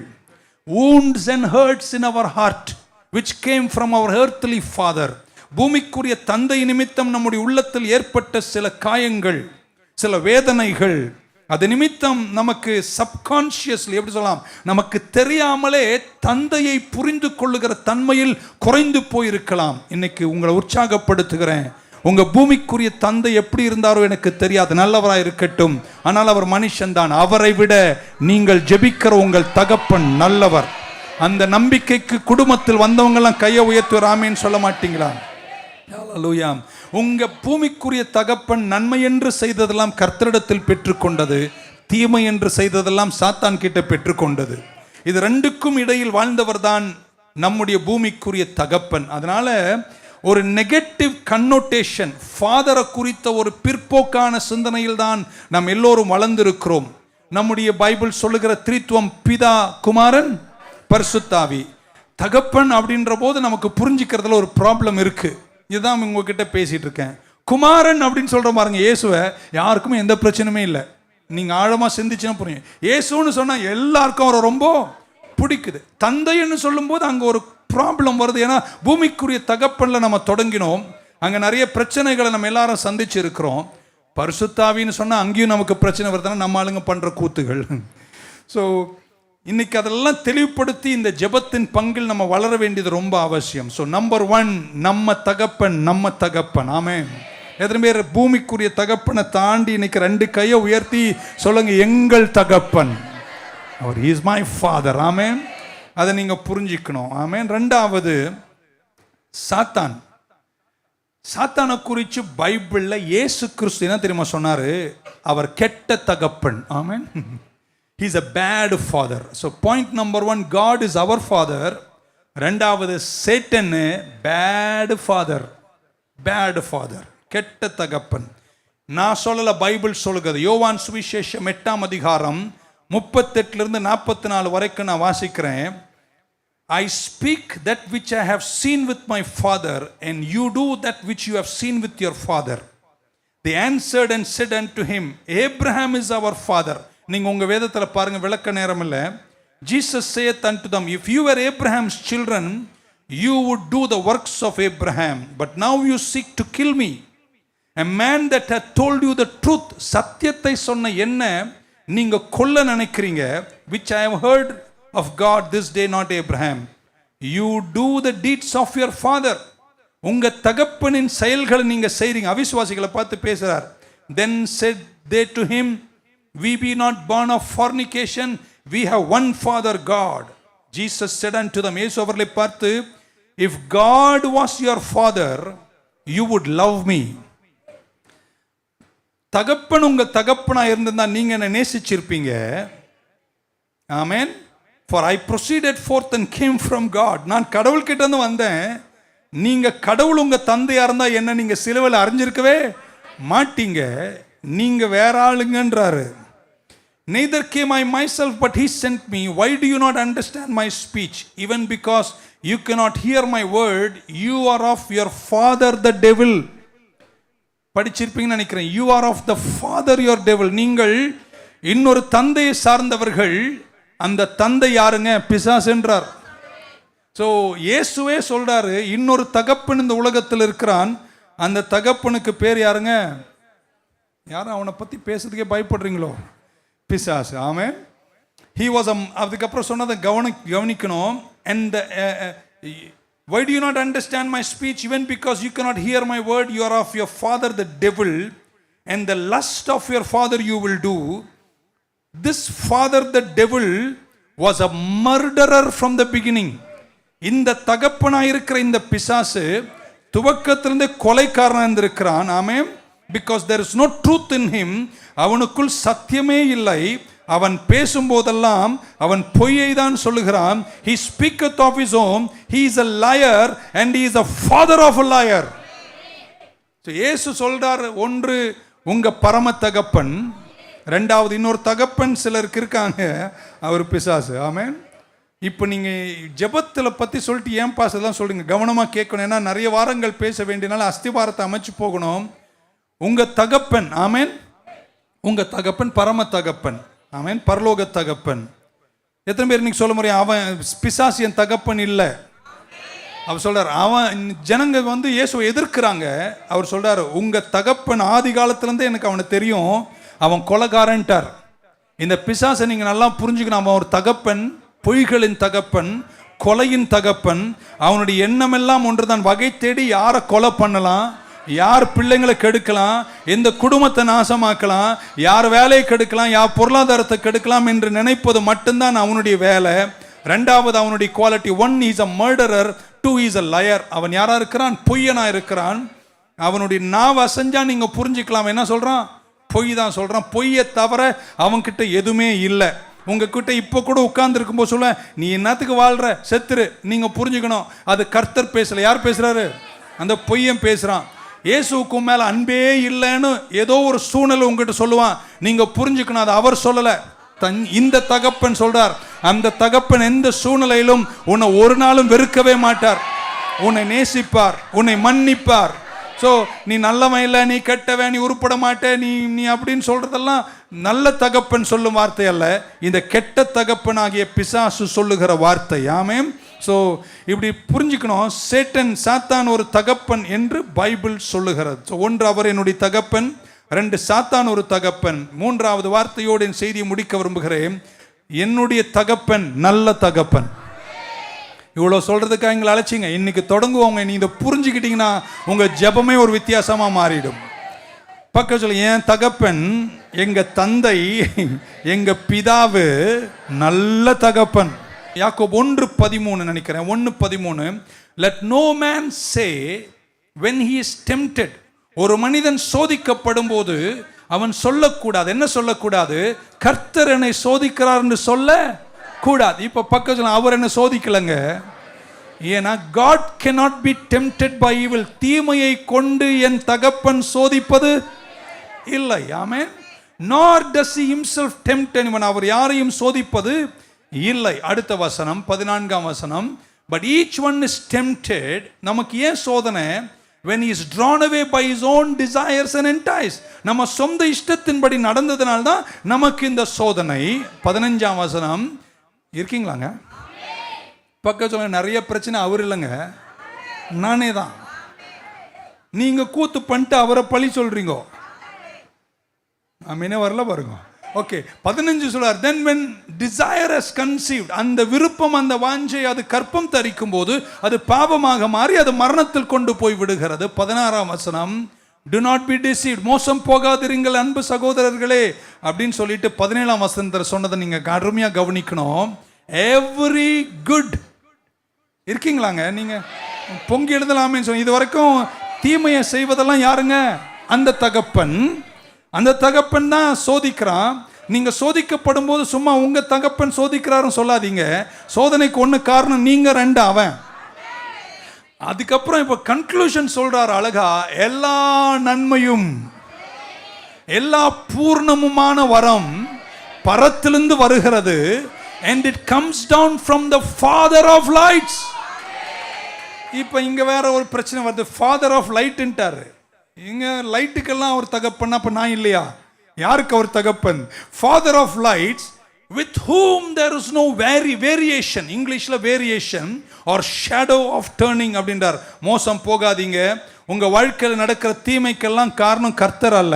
wounds and hurts in our heart which came from our earthly father. பூமிக்குரிய தந்தை நிமித்தம் நம்முடைய உள்ளத்தில் ஏற்பட்ட சில காயங்கள், சில வேதனைகள், அது நிமித்தம் நமக்கு சப்கான்ஷியஸ்லி எப்படி சொல்லலாம், நமக்கு தெரியாமலே தந்தையை புரிந்து கொள்ளுகிற தன்மையில் குறைந்து போயிருக்கலாம். இன்னைக்கு உங்களை உற்சாகப்படுத்துகிறேன். உங்க பூமிக்குரிய தந்தை எப்படி இருந்தாரோ எனக்கு தெரியாது, நல்லவராய் இருக்கட்டும், ஆனால் அவர் மனுஷன்தான். அவரை விட நீங்கள் ஜெபிக்கிற உங்கள் தகப்பன் நல்லவர். அந்த நம்பிக்கைக்கு குடும்பத்தில் வந்தவங்க எல்லாம் கையை உயர்த்தி ஆமேன்னு சொல்ல மாட்டீங்களா? ஹல்லேலூயா. உங்க பூமிக்குரிய தகப்பன் நன்மை என்று செய்ததெல்லாம் கர்த்தரிடத்தில் பெற்றுக்கொண்டது, தீமை என்று செய்ததெல்லாம் சாத்தான் கிட்ட பெற்றுக்கொண்டது. இது ரெண்டுக்கும் இடையில் வாழ்ந்தவர் தான் நம்முடைய பூமிக்குரிய தகப்பன். அதனால ஒரு நெகட்டிவ் கன்னோட்டேஷன், ஃபாதரை குறித்த ஒரு பிற்போக்கான சிந்தனையில் தான் நாம் எல்லோரும் வளர்ந்திருக்கிறோம். நம்முடைய பைபிள் சொல்லுகிற திரித்துவம் பிதா, குமாரன், பரிசுத்தாவி. தகப்பன் அப்படின்ற போது நமக்கு புரிஞ்சுக்கிறதுல ஒரு ப்ராப்ளம் இருக்கு. இதுதான் உங்ககிட்ட பேசிட்டு இருக்கேன். குமாரன் அப்படின்னு சொல்ற பாருங்க, இயேசுவை யாருக்குமே எந்த பிரச்சனையுமே இல்லை. நீங்க ஆழமா சிந்திச்சுன்னா புரியும். இயேசுன்னு சொன்னா எல்லாருக்கும் அவரை ரொம்ப பிடிக்குது. தந்தைன்னு சொல்லும் போது அங்க ஒரு ப்ராப்ளம் வருது. ஏன்னா பூமிக்குரிய தகப்பன்ல நம்ம தொடங்கினோம், அங்க நிறைய பிரச்சனைகளை நம்ம எல்லாரும் சந்திச்சு இருக்கிறோம். பரிசுத்தாவின்னு சொன்னா அங்கேயும் நமக்கு பிரச்சனை வருதுன்னா நம்ம ஆளுங்க பண்ற கூத்துகள். ஸோ இன்னைக்கு அதெல்லாம் தெளிவுபடுத்தி இந்த ஜெபத்தின் பங்கில் நம்ம வளர வேண்டியது ரொம்ப அவசியம். ஸோ நம்பர் 1, நம்ம தகப்பன், நம்ம தகப்பன். ஆமென். எத்தனை பேர் பூமிக்குரிய தகப்பனை தாண்டி இன்னைக்கு 2 கையை உயர்த்தி சொல்லுங்க, எங்கள் தகப்பன், அவர் இஸ் மை ஃபாதர். ஆமென். அதை நீங்க புரிஞ்சுக்கணும். ஆமென். 2வது, சாத்தான். சாத்தானை குறித்து பைபிள்ல இயேசு கிறிஸ்து என்ன தெரியுமா சொன்னாரு? அவர் கெட்ட தகப்பன். ஆமென். He is a bad father. So point number 1, God is our father. ரெண்டாவது, Satan bad father. Bad father, கெட்ட தகப்பன். நான் சொல்லல, பைபிள் சொல்லுகிறது. யோவான் சுவிசேஷம் 8ஆம் அதிகாரம் 38 44 வரைக்கும் நான் வாசிக்கிறேன். I speak that which I have seen with my father, and you do that which you have seen with your father. They answered and said unto him, Abraham is our father. நீங்க உங்க வேதத்துல பாருங்க, விளக்க நேரம் இல்லை. Jesus saith unto them, if you were Abraham's children, you would do the works of Abraham. But now you seek to kill me, a man that had told you the truth. சத்தியத்தை சொன்ன என்ன நீங்க கொல்ல நினைக்கிறீங்க. which I have heard of God this day, not Abraham. You do the deeds of your father. உங்க தகப்பனின் செயல்களை நீங்க செய்றீங்க. அவிசுவாசிகளை பார்த்து பேசுறார். Then said they to him, we be not born of fornication, we have one father, God. Jesus said unto them, இயேசு அவர்களை பார்த்து, if God was your father, you would love me. தகப்பன் உங்க தகப்பனா இருந்திருந்தா நீங்க என்ன நேசிச்சிருப்பீங்க. ஆமென். For I proceeded forth and came from God. நான் கடவுள் கிட்ட இருந்து வந்தேன். நீங்க கடவுள் உங்க தந்தையா இருந்தா என்ன நீங்க சிலுவையில் அறிஞ்சிருக்கவே மாட்டீங்க. நீங்க வேற ஆளுங்கன்றாரு. Neither came I myself, but he sent me. Why do you not understand my speech? Even because you cannot hear my word, you are of your father the devil. படிச்சிருப்பீங்கன்னு நினைக்கிறேன். You are of the father your devil. நீங்கள் இன்னொரு தந்தையை சார்ந்தவர்கள். அந்த தந்தை யாருங்க? பிசாசு என்றார். ஸோ இயேசுவே சொல்றாரு, இன்னொரு தகப்பன் இந்த உலகத்தில் இருக்கிறான். அந்த தகப்பனுக்கு பேர் யாருங்க? யாரும் அவனை பத்தி பேசுறதுக்கே பயப்படுறீங்களோ? பிசாசு. ஆமென். He was அதுக்கப்புறம் சொன்னதை கவனிக்கணும். And why do you not understand my speech? Even because you cannot hear my word, you are of your father the devil, and the lust of your father you will do. This father the devil was a murderer from the beginning. இந்த தகப்பனாய் இருக்கிற இந்த பிசாசு துவக்கத்திலிருந்தே கொலைக்காரனா இருந்திருக்கிறான். ஆமென். Because there is no truth in him. அவனுக்குள் சத்தியமே இல்லை. அவன் பேசும்போதெல்லாம் அவன் பொய்யை தான் சொல்லுகிறான். He speaketh of his own. He is a liar and he is a father of a liar. So இயேசு சொல்றார், ஒன்று உங்க பரம தகப்பன், ரெண்டாவது இன்னொரு தகப்பன் சிலருக்கு இருக்காங்க, அவர் பிசாசு. ஆமென். இப்போ நீங்க ஜெபத்துல பத்தி சொல்லிட்டு ஏன் பாஸ் எல்லாம் சொல்றீங்க? கவனமா கேட்கணும். ஏன்னா நிறைய வாரங்கள் பேச வேண்டியனால அஸ்திவாரத்தை அமைச்சு போகணும். உங்க தகப்பன், ஆமென், உங்க தகப்பன் பரம தகப்பன், ஆமென், பரலோக தகப்பன். எத்தனை பேர் நீங்க சொல்ல முடியும், அவன் பிசாசு என் தகப்பன் இல்லை? அவர் சொல்றார், அவன் ஜனங்க இயேசுவை எதிர்க்கிறாங்க. அவர் சொல்றாரு, உங்க தகப்பன் ஆதி காலத்திலிருந்தே எனக்கு அவனை தெரியும். அவன் கொலைகாரன்ட்டார். இந்த பிசாசை நீங்கள் நல்லா புரிஞ்சுக்கணும். அவன் ஒரு தகப்பன், பொய்களின் தகப்பன், கொலையின் தகப்பன். அவனுடைய எண்ணமெல்லாம் ஒன்றுதான், வகை தேடி யாரை கொலை பண்ணலாம், யார் பிள்ளைங்களை கெடுக்கலாம், எந்த குடும்பத்தை நாசமாக்கலாம், யார் வேலையை கெடுக்கலாம், யார் பொருளாதாரத்தை கெடுக்கலாம் என்று நினைப்பது மட்டும்தான் அவனுடைய வேலை. ரெண்டாவது அவனுடைய quality, 1 is a murderer, 2 is a layer. அவன் யாரா இருக்கிறான்? பொய்யனா இருக்கிறான். அவனுடைய நாவ அசைஞ்சா நீங்க புரிஞ்சுக்கலாம் என்ன சொல்றான், பொய் தான் சொல்றான். பொய்யை தவிர அவன்கிட்ட எதுவுமே இல்லை. உங்ககிட்ட இப்போ கூட உட்கார்ந்து இருக்கும்போது சொல்ல, நீ என்னத்துக்கு வாழ்ற, செத்துரு. நீங்க புரிஞ்சுக்கணும், அது கர்த்தர் பேசல. யார் பேசுறாரு? அந்த பொய்யன் பேசுறான். இயேசுக்கு மேல அன்பே இல்லைன்னு ஏதோ ஒரு சூழ்நிலை உங்ககிட்ட சொல்லுவான். நீங்க புரிஞ்சுக்கணும், அது அவர் சொல்லல, இந்த தகப்பன் சொல்றார். அந்த தகப்பன் எந்த சூழ்நிலையிலும் உன்னை ஒரு நாளும் வெறுக்கவே மாட்டார். உன்னை நேசிப்பார், உன்னை மன்னிப்பார். ஸோ நீ நல்லவன் இல்லை, நீ கெட்டவன், நீ உருப்பட மாட்டே, நீ அப்படின்னு சொல்றதெல்லாம் நல்ல தகப்பன் சொல்லும் வார்த்தை அல்ல. இந்த கெட்ட தகப்பன் ஆகிய பிசாசு சொல்லுகிற வார்த்தை. ஆமென். ஸோ இப்படி புரிஞ்சுக்கணும், சேட்டன், சாத்தான் ஒரு தகப்பன் என்று பைபிள் சொல்லுகிறது. ஸோ 1 அவர் என்னுடைய தகப்பன், 2 சாத்தான் ஒரு தகப்பன். 3வது வார்த்தையோடு என் செய்தியை முடிக்க விரும்புகிறேன். என்னுடைய தகப்பன் நல்ல தகப்பன். இவ்வளோ சொல்றதுக்காக எங்களை அழைச்சிங்க. இன்னைக்கு தொடங்குவோங்க. நீ இதை புரிஞ்சுக்கிட்டீங்கன்னா உங்க ஜெபமே ஒரு வித்தியாசமா மாறிடும். பக்கம் சொல்ல, என் தகப்பன், எங்க தந்தை, எங்க பிதாவு நல்ல தகப்பன். யாக்கோபு 1:13 நினைக்கிறேன், 1:13. Let no man say when he is tempted. ஒரு மனிதன் சோதிக்கப்படும் போது அவன் சொல்லக்கூடாது. என்ன சொல்லக்கூடாது? கர்த்தர் என்னை சோதிக்கிறார் என்று சொல்ல கூடாது. இப்ப பக்கத்துல அவர் என்ன சோதிக்கலங்க. ஏன்னா God cannot be tempted by evil. தீமையை கொண்டு என் தகப்பன் சோதிப்பது இல்லை. ஆமென். Nor does he himself tempt anyone. அவர் யாரையும் சோதிப்பது இல்லை. அடுத்த வசனம், 14ஆம் வசனம். But each one is tempted. நமக்கு ஏன் சோதனை? When he is drawn away by his own desires and enticed. நம்ம சொந்த இஷ்டத்தின்படி நடந்ததனால தான் நமக்கு இந்த சோதனை. 15ஆம் வசனம். இருக்கீங்களாங்க? பக்கத்துல நிறைய பிரச்சனை அவர் இல்லைங்க, நானே தான். நீங்க கூத்து பண்ணிட்டு அவரை பழி சொல்றீங்க. ஆமீனே வரல பாருங்க. ஓகே, 15 சொல்றார். Then when desire is conceived. அந்த விருப்பம், அந்த வாஞ்சை அது கற்பம் தரிக்கும் போது அது பாவமாக மாறி அது மரணத்தில் கொண்டு போய் விடுகிறது. 16ஆம் வசனம். Do not be deceived. மோசம் போகாதிருங்கள் அன்பு சகோதரர்களே அப்படின்னு சொல்லிட்டு 17ஆம் வசனத்தில் சொன்னதை நீங்க அருமையா கவனிக்கணும். Every good. இருக்கீங்களாங்க? நீங்க பொங்கி எழுதலாமே சொன்ன. இது வரைக்கும் தீமையை செய்வதெல்லாம் யாருங்க? அந்த தகப்பன். அந்த தகப்பன் தான் சோதிக்கிறான். நீங்க சோதிக்கப்படும் போது சும்மா உங்க தகப்பன் சோதிக்கிறாருன்னு சொல்லாதீங்க. சோதனைக்கு 1 காரணம் நீங்க, 2 அவன். அதுக்கப்புறம் இப்ப கன்க்ளூஷன் சொல்றார் அழகா. எல்லா நன்மையும் எல்லா பூர்ணமுமான வரம் பரத்திலிருந்து வருகிறது. And it comes down from the Father of lights. இப்ப இங்க வேற ஒரு பிரச்சனை வருது. Father of light ன்ட்டாரு. இங்க லைட்டுக்கெல்லாம் அவர் தகப்பன். அப்ப நான் இல்லையா? யாருக்கு அவர் தகப்பன்? Father of lights, with whom there is no variation. இங்கிலீஷ்ல variation or shadow of turning அப்படின்றார். மோசம் போகாதீங்க. உங்க வாழ்க்கையில் நடக்கிற தீமைக்கெல்லாம் காரணம் கர்த்தர் அல்ல.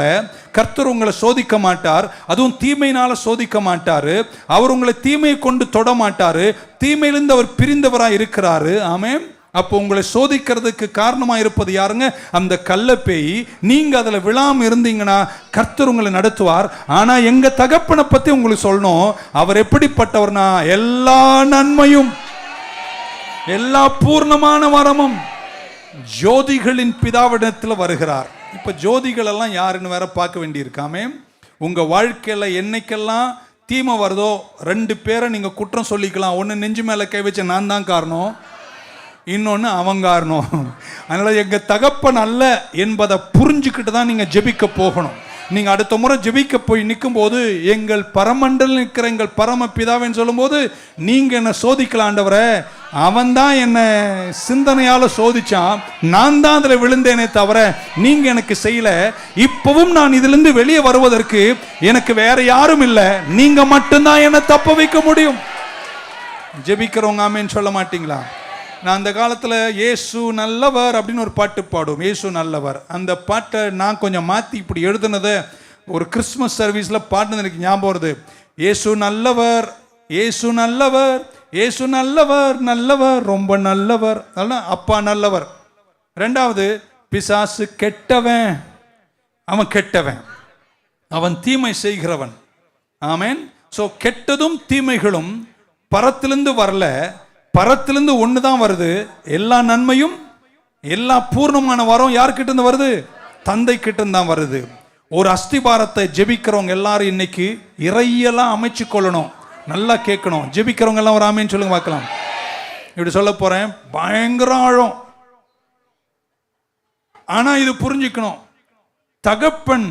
கர்த்தர் உங்களை சோதிக்க மாட்டார், அதுவும் தீமையினால சோதிக்க மாட்டாரு. அவர் உங்களை தீமையை கொண்டு தொட மாட்டாரு. தீமையிலிருந்து அவர் பிரிந்தவராக இருக்கிறாரு. ஆமென். அப்போ உங்களை சோதிக்கிறதுக்கு காரணமா இருப்பது யாருங்க? அந்த கள்ள பேய். நீங்க அதுல விழாம இருந்தீங்கன்னா கர்த்தர் உங்களை நடத்துவார். ஆனா எங்க தகப்பனை பத்தி உங்களுக்கு சொல்லணும். அவர் எப்படிப்பட்டவர்னா, எல்லா நன்மையும் எல்லா பூர்ணமான வரமும் ஜோதிகளின் பிதாவிடத்தில் வருகிறார். இப்ப ஜோதிகள் எல்லாம் யாருன்னு வேற பார்க்க வேண்டியிருக்காமே. உங்க வாழ்க்கையில என்னைக்கெல்லாம் தீமை வருதோ 2 பேரை நீங்க குற்றம் சொல்லிக்கலாம். ஒன்னு நெஞ்சு மேல கை வச்ச நான் தான் காரணம், இன்னொன்னு அவன் காரணம். அதனால எங்க தகப்பன் அல்ல என்பதை புரிஞ்சுக்கிட்டு தான் நீங்க ஜெபிக்க போகணும். நீங்க அடுத்த முறை ஜெபிக்க போய் நிற்கும் போது எங்கள் பரமண்டல் நிற்கிற எங்கள் பரம பிதாவின்னு சொல்லும் போது, நீங்க என்ன சோதிக்கலாம் ஆண்டவரே, அவன் தான் என்ன சிந்தனையால சோதிச்சான், நான் தான் அதுல விழுந்தேனே தவிர நீங்க எனக்கு செய்யல. இப்பவும் நான் இதுல இருந்து வெளியே வருவதற்கு எனக்கு வேற யாரும் இல்லை, நீங்க மட்டும்தான் என்ன தப்ப வைக்க முடியும். ஜெபிக்கிறவங்க ஆமேன்னு சொல்ல மாட்டீங்களா? நான் அந்த காலத்தில் இயேசு நல்லவர் அப்படின்னு ஒரு பாட்டு பாடுவோம். இயேசு நல்லவர். அந்த பாட்டை நான் கொஞ்சம் மாற்றி இப்படி எழுதுனதை ஒரு கிறிஸ்மஸ் சர்வீஸ்ல பாட்டு எனக்கு ஞாபகம் வருது. இயேசு நல்லவர், இயேசு நல்லவர், இயேசு நல்லவர், நல்லவர், ரொம்ப நல்லவர், அப்பா நல்லவர். ரெண்டாவது, பிசாசு கெட்டவன், அவன் கெட்டவன், அவன் தீமை செய்கிறவன். ஆமென். சோ கெட்டதும் தீமைகளும் பரத்திலிருந்து வரல, பரத்திலிருந்து ஒண்ணுதான் வருது. எல்லா நன்மையும் எல்லா பூர்ணமான வரம் யார்கிட்ட இருந்து வருது? தந்தை கிட்ட இருந்து தான் வருது. ஒரு அஸ்திபாரத்தை ஜெபிக்கிறவங்க எல்லாரும் இன்னைக்கு இறையெல்லாம் அமைச்சு கொள்ளணும். நல்லா கேட்கணும். ஜெபிக்கிறவங்க எல்லாம் ஒரு ஆமேன்னு சொல்லுங்க பார்க்கலாம். இப்படி சொல்ல போறேன், பயங்கர ஆழம். ஆனா இது புரிஞ்சுக்கணும், தகப்பன்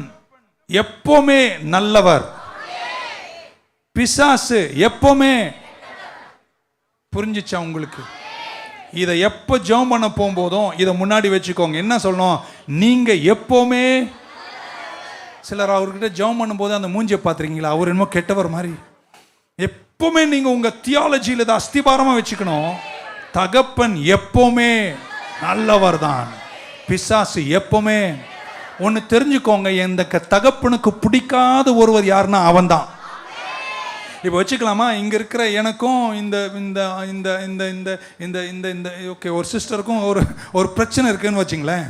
எப்பவுமே நல்லவர், பிசாசு எப்பவுமே. புரிஞ்சிச்சா உங்களுக்கு? இதை எப்போ ஜெபம் பண்ண போகும்போதும் இதை முன்னாடி வச்சுக்கோங்க. என்ன சொல்லணும்? நீங்க எப்பவுமே. சிலர் அவர்கிட்ட ஜெபம் பண்ணும்போது அந்த மூஞ்சியை பார்த்துருக்கீங்களா, அவர் என்னமோ கெட்டவர் மாதிரி. எப்பவுமே நீங்க உங்க தியாலஜியில் இதை அஸ்திபாரமா வச்சுக்கணும். தகப்பன் எப்பவுமே நல்லவர் தான், பிசாசு எப்பவுமே. ஒன்று தெரிஞ்சுக்கோங்க, இந்த தகப்பனுக்கு பிடிக்காத ஒருவர் யாருன்னா அவன் தான். இப்போ வச்சுக்கலாமா, இங்கே இருக்கிற எனக்கும் இந்த இந்த இந்த இந்த இந்த இந்த இந்த இந்த ஓகே ஒரு சிஸ்டருக்கும் ஒரு பிரச்சனை இருக்குன்னு வச்சுங்களேன்.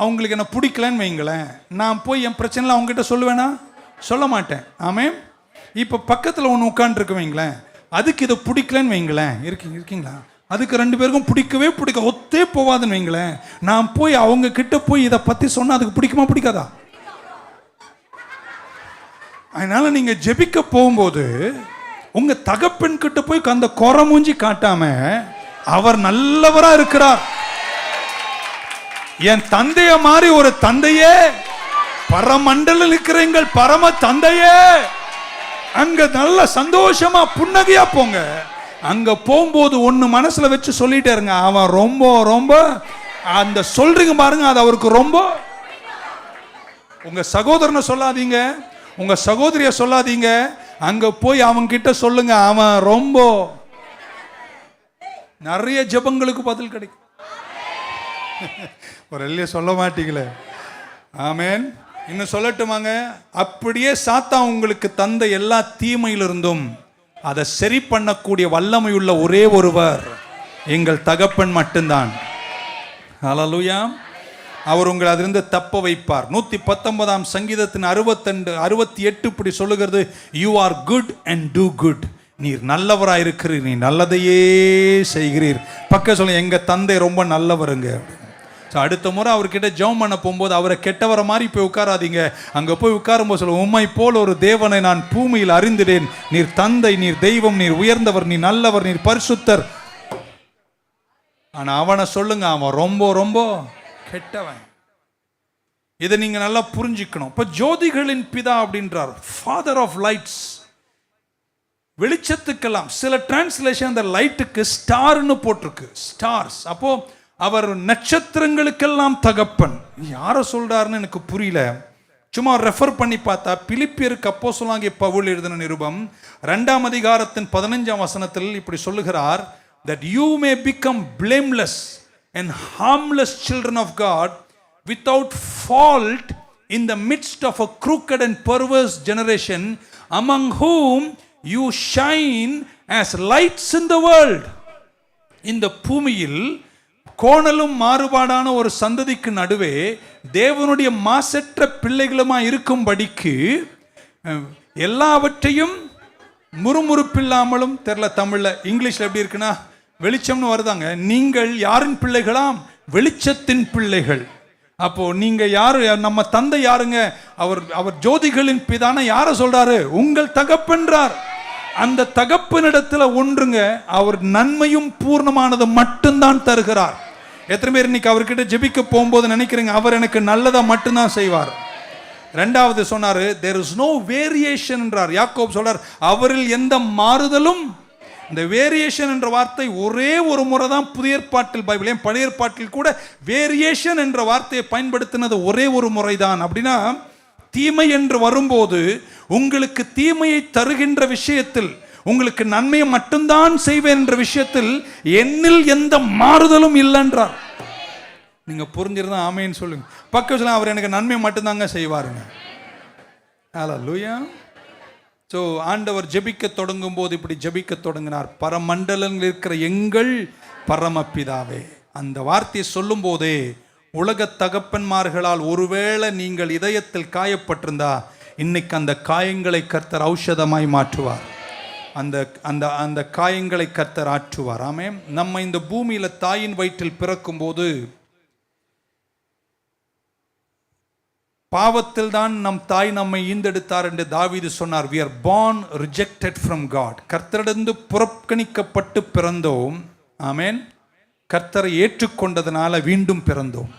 அவங்களுக்கு என்ன பிடிக்கலன்னு வைங்களேன், நான் போய் என் பிரச்சனைலாம் அவங்ககிட்ட சொல்லுவேனா? சொல்ல மாட்டேன். ஆமாம். இப்போ பக்கத்தில் ஒன்று உட்காந்துருக்கு வைங்களேன், அதுக்கு இதை பிடிக்கலன்னு வைங்களேன், இருக்கீங்களா? அதுக்கு ரெண்டு பேருக்கும் பிடிக்கவே ஒத்தே போவாதுன்னு வைங்களேன், நான் போய் அவங்க கிட்ட போய் இதை பற்றி சொன்னால் அதுக்கு பிடிக்குமா பிடிக்காதா? அதனால நீங்க ஜெபிக்க போகும்போது உங்க தகப்பன் கிட்ட போய் அந்த குறை மூஞ்சி காட்டாம, அவர் நல்லவரா இருக்கிறார், என் தந்தைய மாதிரி ஒரு தந்தையே, பரமண்டல இருக்கிற எங்கள் பரம தந்தையே, அங்க நல்ல சந்தோஷமா புன்னகையா போங்க. அங்க போகும்போது ஒண்ணு மனசுல வச்சு சொல்லிட்டே இருங்க, அவன் ரொம்ப ரொம்ப அந்த சொல்றீங்க பாருங்க, அது அவருக்கு ரொம்ப. உங்க சகோதரனை சொல்லாதீங்க, உங்க சகோதரிய சொல்லாதீங்க, அங்க போய் அவங்க கிட்ட சொல்லுங்க, அவன் ரொம்ப. நிறைய ஜெபங்களுக்கு பதில் கிடைக்கும். ஒரு எல்லைய சொல்ல மாட்டீங்களே. ஆமென். இன்னும் சொல்லட்டுமாங்க, அப்படியே சாத்தான் உங்களுக்கு தந்த எல்லா தீமையிலிருந்தும் அதை சரி பண்ணக்கூடிய வல்லமை உள்ள ஒரே ஒருவர் எங்கள் தகப்பன் மட்டும்தான். ஹல்லேலூயா. அவர் உங்களை அதிலிருந்து தப்ப வைப்பார். 119 சங்கீதத்தின் 68 இப்படி சொல்லுகிறது, you are good and do good. நீர் நல்லவராக இருக்கிறீர், நீ நல்லதையே செய்கிறீர். பக்கம் சொல்லுங்க, எங்க தந்தை ரொம்ப நல்லவருங்க. அடுத்த முறை அவர்கிட்ட ஜெபம் பண்ண போகும்போது அவரை கெட்டவரை மாதிரி போய் உட்காராதீங்க. அங்கே போய் உட்காரும்போது சொல்லுங்க, உம்மை போல் ஒரு தேவனை நான் பூமியில் அறிந்திடேன். நீர் தந்தை, நீர் தெய்வம், நீர் உயர்ந்தவர், நீர் நல்லவர், நீர் பரிசுத்தர். ஆனா அவனை சொல்லுங்க, அவன் ரொம்ப ரொம்ப கெட்டவன். இதை நீங்க நல்லா புரிஞ்சுக்கணும். இப்ப ஜோதிகளின் பிதா அப்படின்றார், ஃபாதர் ஆஃப் லைட்ஸ். வெளிச்சத்துக்கெல்லாம் சில டிரான்ஸ்லேஷன் அந்த லைட்டுக்கு ஸ்டார்னு போட்டிருக்கு, ஸ்டார்ஸ். அப்போ அவர் நட்சத்திரங்களுக்கெல்லாம் தகப்பன். யாரை சொல்றாருன்னு எனக்கு புரியல. சும்மா ரெஃபர் பண்ணி பார்த்தா பிலிப்பியருக்கு அப்போஸ்தலனாகிய பவுல் எழுதின நிருபம் 2ஆம் அதிகாரத்தின் 15ஆம் வசனத்தில் இப்படி சொல்லுகிறார், that you may become blameless and harmless children of God without fault in the midst of a crooked and perverse generation among whom you shine as lights in the world. இந்த பூமியில் கோணலும் மாறுபாடான ஒரு சந்ததிக்கு நடுவே தேவனுடைய மாசற்ற பிள்ளைகளுமா இருக்கும்படிக்கு எல்லாவற்றையும் முறுமுறுப்பில்லாமலும், தெரியல தமிழ்ல, இங்கிலீஷ்ல எப்படி இருக்குன்னா வெளிச்சம்னு வருதாங்க. நீங்கள் யாரின் பிள்ளைகளாம்? வெளிச்சத்தின் பிள்ளைகள். அப்போ நீங்க யாரு? நம்ம தந்தை யாருங்க? அவர் ஜோதிகளின் பிதான யார சொல்றாரு? உங்கள் தகப்பன்றார். அந்த தகப்பனிடத்துல ஒன்றுங்க, அவர் நன்மையும் பூர்ணமானது மட்டும்தான் தருகிறார். எத்தனை பேர் இன்னைக்கு அவர்கிட்ட ஜெபிக்க போகும்போது நினைக்கிறீங்க, அவர் எனக்கு நல்லதா மட்டும்தான் செய்வார்? ரெண்டாவது சொன்னாரு, there is no variation என்றார். யாக்கோபு சொல்றார், அவரில் எந்த மாறுதலும். இந்த வேரியேஷன் என்ற வார்த்தை ஒரே ஒரு முறை தான் புதிய ஏற்பாட்டில் பைபிளையும், பழைய ஏற்பாட்டில் கூட வேரியேஷன் என்ற வார்த்தையை பயன்படுத்தினது ஒரே ஒரு முறை தான். அப்படின்னா தீமை என்று வரும்போது உங்களுக்கு தீமையை தருகின்ற விஷயத்தில், உங்களுக்கு நன்மையை மட்டும்தான் செய்வேன் என்ற விஷயத்தில் என்னில் எந்த மாறுதலும் இல்லைன்றார். நீங்க புரிஞ்சிருந்தா ஆமேன்னு சொல்லுங்க. பக்கத்துல அவர் எனக்கு நன்மை மட்டும்தாங்க செய்வாருங்க. ஹல்லேலூயா. ஸோ ஆண்டவர் ஜெபிக்க தொடங்கும் போது இப்படி ஜெபிக்க தொடங்கினார், பரமண்டலங்களில் இருக்கிற எங்கள் பரமபிதாவே. அந்த வார்த்தையை சொல்லும் போதே உலக தகப்பன்மார்களால் ஒருவேளை நீங்கள் இதயத்தில் காயப்பட்டிருந்தா இன்னைக்கு அந்த காயங்களை கர்த்தர் ஔஷதமாய் மாற்றுவார். அந்த அந்த அந்த காயங்களை கர்த்தர் ஆற்றுவார். ஆமென். நம்ம இந்த பூமியில தாயின் வயிற்றில் பிறக்கும் போது பாவத்தில் தான் நம் தாய் நம்மை ஈந்தெடுத்தார் என்று தாவீது சொன்னார். we are born rejected from God. கர்த்தரிடந்து புறக்கணிக்கப்பட்டு பிறந்தோம். ஆமென். கர்த்தரை ஏற்றுக்கொண்டதனால மீண்டும் பிறந்தோம்.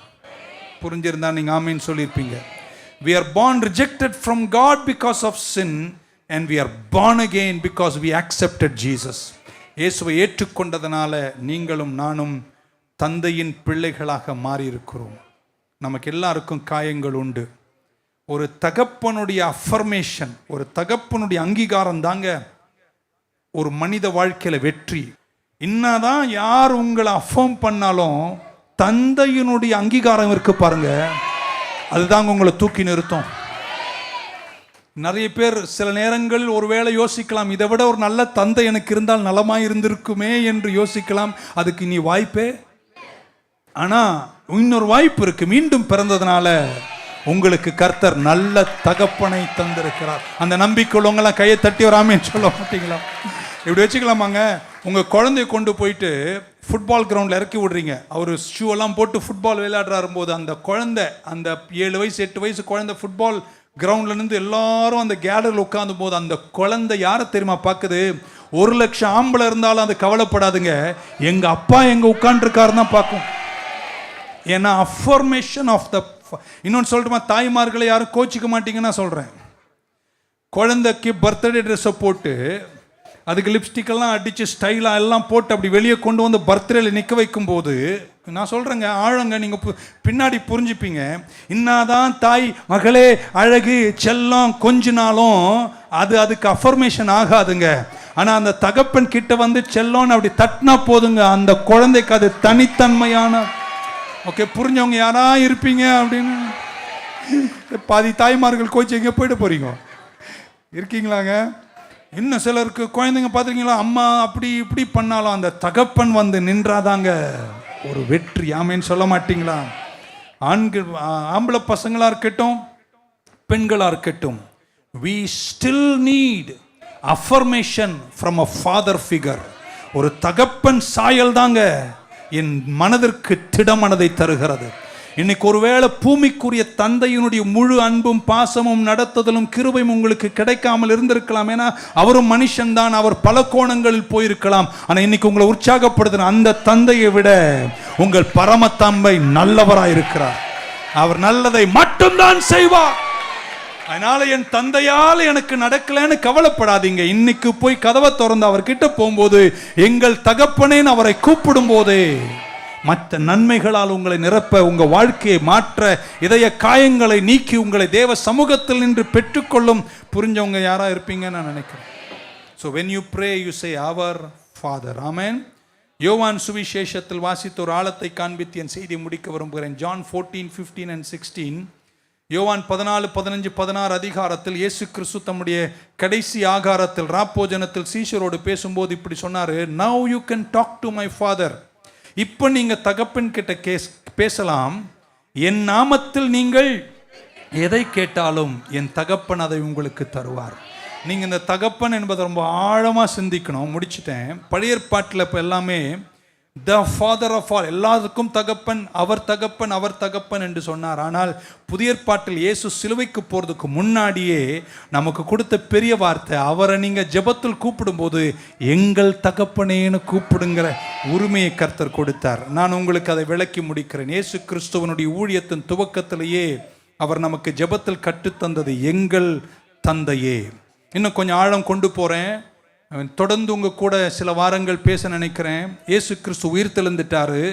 புரிஞ்சிருந்தா நீங்க ஆமென் சொல்லியிருப்பீங்க. we are born rejected from God because of sin and we are born again because we accepted Jesus. இயேசுவை ஏற்றுக்கொண்டதனால நீங்களும் நானும் தந்தையின் பிள்ளைகளாக மாறி இருக்கிறோம். நமக்கு எல்லாருக்கும் காயங்கள் உண்டு. ஒரு தகப்பனுடைய அஃபர்மேஷன், ஒரு தகப்பனுடைய அங்கீகாரம் தாங்க ஒரு மனித வாழ்க்கையில வெற்றி. இன்னதான் யார் உங்களை அஃபர்ம் பண்ணாலும் தந்தையினுடைய அங்கீகாரம் இருக்கு பாருங்க, அதுதாங்க உங்களை தூக்கி நிறுத்தும். நிறைய பேர் சில நேரங்களில் ஒருவேளை யோசிக்கலாம், இதை விட ஒரு நல்ல தந்தை எனக்கு இருந்தால் நலமாய் இருந்திருக்குமே என்று யோசிக்கலாம். அதுக்கு இனி வாய்ப்பே. ஆனா இன்னொரு வாய்ப்பு இருக்கு. மீண்டும் பிறந்ததுனால உங்களுக்கு கர்த்தர் நல்ல தகப்பனை தந்திருக்கிறார். அந்த நம்பிக்கை உள்ளவங்களாம் கையை தட்டி வராமன்னு சொல்ல மாட்டீங்களா? இப்படி வச்சுக்கலாமாங்க. உங்க குழந்தைய கொண்டு போயிட்டு ஃபுட்பால் கிரவுண்டில் இறக்கி விடுறீங்க. அவர் ஷூ எல்லாம் போட்டு ஃபுட்பால் விளையாடுறாரு போது அந்த குழந்தை, அந்த 7 வயசு 8 வயசு குழந்தை ஃபுட்பால் கிரவுண்ட்லேருந்து எல்லாரும் அந்த கேலரியில் உட்காந்தும் போது அந்த குழந்தை யாரை தெரியுமா பார்க்குது? 1,00,000 ஆம்பளை இருந்தாலும் அது கவலைப்படாதுங்க, எங்க அப்பா எங்க உட்காந்துருக்காருன்னு தான் பார்க்கும். ஏன்னா அஃபர்மேஷன் ஆஃப் த. இன்னொன்று சொல்லட்டுமா, தாய்மார்களை யாரும் கோச்சிக்க மாட்டீங்கன்னா சொல்கிறேன். குழந்தைக்கு பர்த்டே ட்ரெஸ்ஸை போட்டு அதுக்கு லிப்ஸ்டிக்கெல்லாம் அடித்து ஸ்டைலாக எல்லாம் போட்டு அப்படி வெளியே கொண்டு வந்து பர்த்டேல நிற்க வைக்கும் போது நான் சொல்கிறேங்க, ஆழங்க, நீங்கள் பின்னாடி புரிஞ்சுப்பீங்க. இன்னாதான் தாய் மகளே அழகு செல்லம் கொஞ்சினாலும் அதுக்கு அஃபர்மேஷன் ஆகாதுங்க. ஆனால் அந்த தகப்பன் கிட்ட வந்து செல்லோன்னு அப்படி தட்டினா போதுங்க, அந்த குழந்தைக்கு அது தனித்தன்மையான. ஓகே, புரிஞ்சவங்க யாரா இருப்பீங்க அப்படின்னு. பாதி தாய்மார்கள் கோச்சு எங்கே போயிட்டு போறீங்க இருக்கீங்களாங்க? இன்னும் சிலருக்கு குழந்தைங்க பார்த்துருக்கீங்களா, அம்மா அப்படி இப்படி பண்ணாலும் அந்த தகப்பன் வந்து நின்றாதாங்க ஒரு வெற்றி. ஆமேன்னு சொல்ல மாட்டீங்களா? ஆம்பளை பசங்களா இருக்கட்டும் பெண்களா இருக்கட்டும், we still need affirmation from a father figure. ஒரு தகப்பன் சாயல் தாங்க என் மனதிற்கு திடமனதை தருகிறது. இன்னைக்கு ஒருவேளை பூமிக்குரிய தந்தையினுடைய முழு அன்பும் பாசமும் நடத்துதலும் கிருபையும் உங்களுக்கு கிடைக்காமல் இருந்திருக்கலாம். ஏன்னா அவரும் மனுஷன் தான், அவர் பல கோணங்களில் போயிருக்கலாம். ஆனால் இன்னைக்கு உங்களை உற்சாகப்படுத்துற அந்த தந்தையை விட உங்கள் பரம தந்தை நல்லவராயிருக்கிறார். அவர் நல்லதை மட்டும்தான் செய்வார். அதனால என் தந்தையால் எனக்கு நடக்கலன்னு கவலைப்படாதீங்க. இன்னைக்கு போய் கதவை திறந்து அவர்கிட்ட போகும்போது எங்கள் தகப்பனேன்னு அவரை கூப்பிடும் போதே மற்ற நன்மைகளால் உங்களை நிரப்ப, உங்க வாழ்க்கையை மாற்ற, இதய காயங்களை நீக்கி உங்களை தேவ சமூகத்தில் நின்று பெற்றுக்கொள்ளும் புரிஞ்சவங்க யாரா இருப்பீங்கன்னு நான் நினைக்கிறேன். So when you pray you say our Father. ஆமென். யோவான் சுவிசேஷத்தில் வாசித்த ஒரு ஆழத்தை காண்பித்து என் செய்தியை முடிக்க விரும்புகிறேன். John 14:15 and 16. யோவான் 14, 15, 16 அதிகாரத்தில் இயேசு கிறிஸ்து தம்முடைய கடைசி ஆகாரத்தில் ராப்போஜனத்தில் சீஷரோடு பேசும்போது இப்படி சொன்னாரு, now you can talk to my father. இப்போ நீங்க தகப்பன் கிட்ட பேசலாம், என் நாமத்தில் நீங்கள் எதை கேட்டாலும் என் தகப்பன் அதை உங்களுக்கு தருவார். நீங்க இந்த தகப்பன் என்பதை ரொம்ப ஆழமா சிந்திக்கணும். முடிச்சுட்டேன். பழைய ஏற்பாட்டில் இப்போ எல்லாமே the father of all, எல்லாருக்கும் தகப்பன், அவர் தகப்பன், அவர் தகப்பன் என்று சொன்னார். ஆனால் புதிய ஏற்பாட்டில் இயேசு சிலுவைக்கு போறதுக்கு முன்னாடியே நமக்கு கொடுத்த பெரிய வார்த்தை, அவரை நீங்க ஜெபத்தில் கூப்பிடும்போது எங்கள் தகப்பனேன்னு கூப்பிடுங்கிற உரிமையை கர்த்தர் கொடுத்தார். நான் உங்களுக்கு அதை விளக்கி முடிக்கிறேன். இயேசு கிறிஸ்துவனுடைய ஊழியத்தின் துவக்கத்திலேயே அவர் நமக்கு ஜெபத்தில் கற்றுத்தந்தது எங்கள் தந்தையே. இன்னும் கொஞ்சம் ஆழம் கொண்டு போறேன். தொடர்ந்து உங்க கூட சில வாரங்கள் பேச நினைக்கிறேன். இயேசு கிறிஸ்து உயிர்த்தெழுந்துட்டாரு.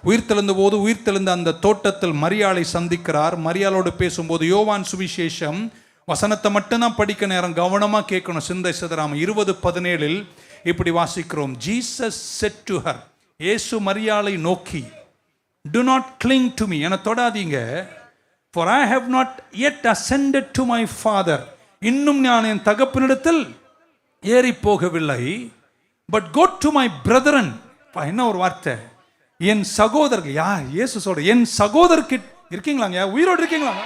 உயிர்த்தெழுந்த போது உயிர்த்தெழுந்த அந்த தோட்டத்தில் மரியாளை சந்திக்கிறார். மரியாளோடு பேசும்போது யோவான் சுவிசேஷம் வசனத்தை மட்டும்தான் படிக்க நேரம், கவனமா கேட்கணும், சிந்தை சிதறாம. 20:17 இப்படி வாசிக்கிறோம். ஜீசஸ் said to her, இயேசு மரியாளை நோக்கி, do not cling to me, என தொடாதீங்க, for I have not yet ascended to my father. இன்னும் நான் என் தகப்பனிடத்தில் ஏறி போகவில்லை, but go to my brethren. என்ன ஒரு வார்த்தை, என் சகோதரர்கள். யார்? இயேசு சொல்ற, என் சகோதரர்கிட்ட இருக்கீங்களாங்க, உயிரோடு இருக்கீங்களாங்க?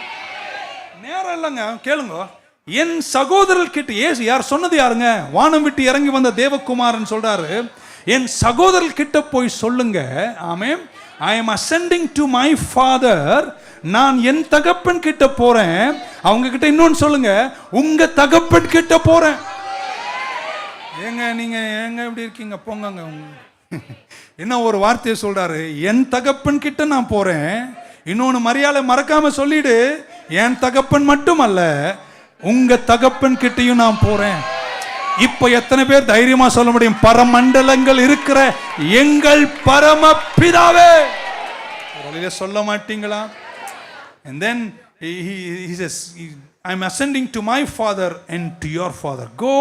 நேரம் இல்லைங்க, கேளுங்க. என் சகோதரர்கிட்ட, இயேசு யார் சொன்னது? யாருங்க? வானம் விட்டு இறங்கி வந்த தேவகுமாரன் சொல்றாரு, என் சகோதரர்கிட்ட போய் சொல்லுங்க. ஆமென். I am ascending to my father. நான் என் தகப்பன் கிட்ட போறேன். அவங்க கிட்ட இன்னொன்னு சொல்லுங்க, உங்க தகப்பன் கிட்ட போறேன். ஏங்க நீங்க ஏங்க இப்படி இருக்கீங்க? போங்க. என்ன ஒரு வார்த்தையை சொல்றாரு, என் தகப்பன் கிட்ட நான் போறேன். இன்னொன்னு மரியாதை மறக்காம சொல்லிடு, என் தகப்பன் மட்டும் அல்ல, உங்க தகப்பன் கிட்டையும் நான் போறேன். இப்ப எத்தனை பேர் தைரியமா சொல்ல முடியும், பரமண்டலங்கள் இருக்கிற எங்கள் பரம பிதாவே? சொல்ல மாட்டீங்களா? And then he says, I'm ascending to my father and to your father. Go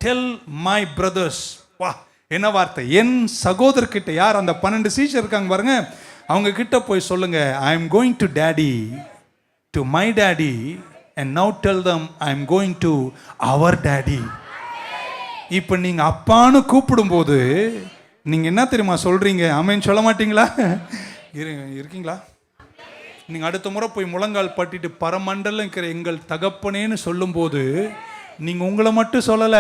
tell my brothers. வா, என்ன வார்த்தை, என் சகோதரர்கிட்ட. யார்? அந்த 12 சீஷர் இருக்காங்க பாருங்க, அவங்க கிட்ட போய் சொல்லுங்க, I am going to daddy, to my daddy, and now tell them I am going to our daddy. இப்போ நீங்க அப்பான்னு கூப்பிடும்போது நீங்க என்ன தெரியுமா சொல்றீங்க? ஆமென் சொல்ல மாட்டீங்களா? இருக்கீங்களா? நீங்க அடுத்த முறை போய் முழங்கால் பட்டிட்டு பரமண்டலம் இருக்கிற எங்கள் தகப்பனேன்னு சொல்லும்போது நீங்க உங்களை மட்டும் சொல்லல,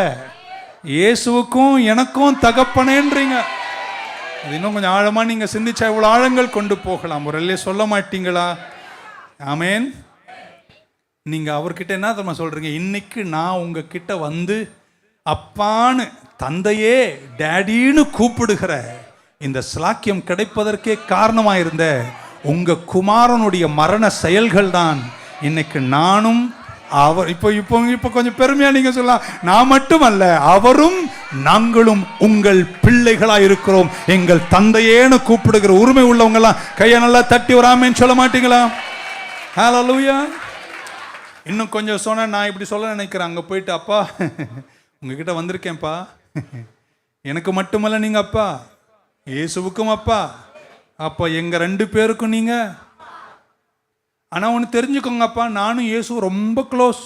இயேசுவுக்கும் எனக்கும் தகப்பனேன்றீங்க. அது இன்னும் கொஞ்சம் ஆழமா நீங்க சிந்திச்சா இவ்வளவு ஆழங்கள் கொண்டு போகலாம். ஒரு இல்லையே சொல்ல மாட்டீங்களா? ஆமென். நீங்க அவர்கிட்ட என்ன தெரியுமா சொல்றீங்க? இன்னைக்கு நான் உங்ககிட்ட வந்து அப்பான்னு, தந்தையே டேடின்னு கூப்பிடுகிற இந்த ஸ்லாக்கியம் கிடைப்பதற்கே காரணமாயிருந்த உங்க குமாரனுடைய மரண செயல்கள் தான் இன்னைக்கு நானும் அவர். இப்போ கொஞ்சம் பெருமையா நீங்க சொல்லலாம், நான் மட்டுமல்ல, அவரும் நாங்களும் உங்கள் பிள்ளைகளா இருக்கிறோம். எங்கள் தந்தையேன்னு கூப்பிடுகிற உரிமை உள்ளவங்க எல்லாம் கையை நல்லா தட்டி ஒரு ஆமென் சொல்ல மாட்டீங்களா? ஹல்லேலூயா. இன்னும் கொஞ்சம் சொன்ன, நான் இப்படி சொல்ல நினைக்கிறேன், அங்க போயிட்டு, அப்பா உங்ககிட்ட வந்திருக்கேன்ப்பா, எனக்கு மட்டுமல்ல நீங்க அப்பா, இயேசுவுக்கும் அப்பா. அப்பா எங்க 2 பேருக்கும் நீங்க. ஆனா ஒன்று தெரிஞ்சுக்கோங்க அப்பா, நானும் இயேசு ரொம்ப க்ளோஸ்.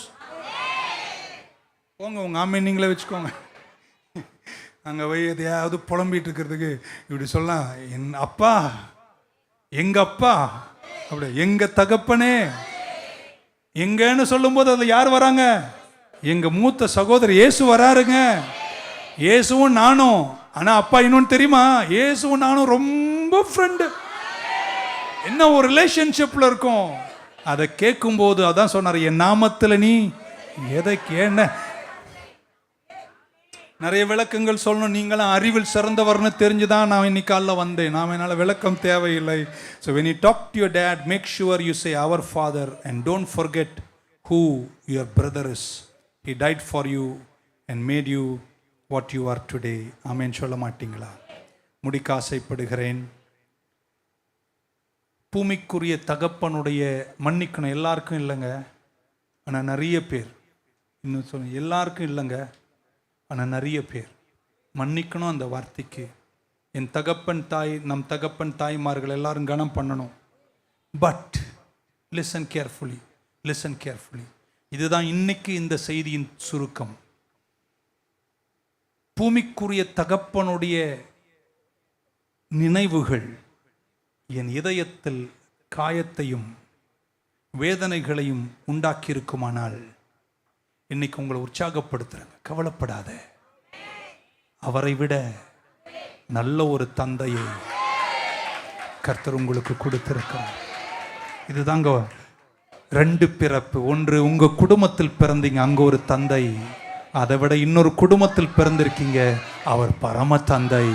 போங்க, உங்க ஆமென் நீங்களே வச்சுக்கோங்க. அங்க போய் எதையாவது புலம்பிட்டு இருக்கிறதுக்கு இப்படி சொல்லலாம், என் அப்பா, எங்க அப்பா, அப்படி எங்க தகப்பனே. எங்கன்னு சொல்லும் போது அதுல யார் வராங்க? எங்க மூத்த சகோதரர் இயேசு வராருங்க. இயேசுவும் நானும். ஆனா அப்பா இன்னொன்னு தெரியுமா, இயேசுவும் நானும் ரொம்ப ஃப்ரெண்டு. என்ன ஒரு ரிலேஷன்ஷிப்ல இருக்கும். அதை கேட்கும் போது அதான் சொன்னார், என் நாமத்துல நீ எதை கேன. நிறைய விளக்கங்கள் சொல்லணும். நீங்களும் அறிவில் சிறந்தவர்னு தெரிஞ்சுதான் நான் இன்னைக்கு காலைல வந்தேன். நான் என்னால விளக்கம் தேவையில்லை. So when you talk to your dad, make sure you say our father and don't forget who your brother is. He died for you and made you what you are today. ஆமென் சொல்ல மாட்டீங்களா? முடிக்க ஆசைப்படுகிறேன். பூமிக்குரிய தகப்பனுடைய மன்னிக்கணும் எல்லாருக்கும் இல்லைங்க, ஆனால் நிறைய பேர், இன்னும் சொல்ல எல்லாருக்கும் இல்லைங்க, ஆனால் நிறைய பேர் மன்னிக்கணும் அந்த வார்த்தைக்கு. என் தகப்பன் தாய், நம் தகப்பன் தாய்மார்கள் எல்லாரும் கனம் பண்ணணும். But listen carefully, listen carefully. இதுதான் இன்னைக்கு இந்த செய்தியின் சுருக்கம். பூமிக்குரிய தகப்பனுடைய நினைவுகள் என் இதயத்தில் காயத்தையும் வேதனைகளையும் உண்டாக்கி இருக்குமானால் இன்னைக்கு உங்களை உற்சாகப்படுத்துறேன், கவலைப்படாத. அவரை விட நல்ல ஒரு தந்தையை கர்த்தர் உங்களுக்கு கொடுத்திருக்கிறார். இதுதாங்க 2 பிறப்பு. ஒன்று உங்க குடும்பத்தில் பிறந்தீங்க, அங்க ஒரு தந்தை. அதை விட இன்னொரு குடும்பத்தில் பிறந்திருக்கீங்க, அவர் பரம தந்தை.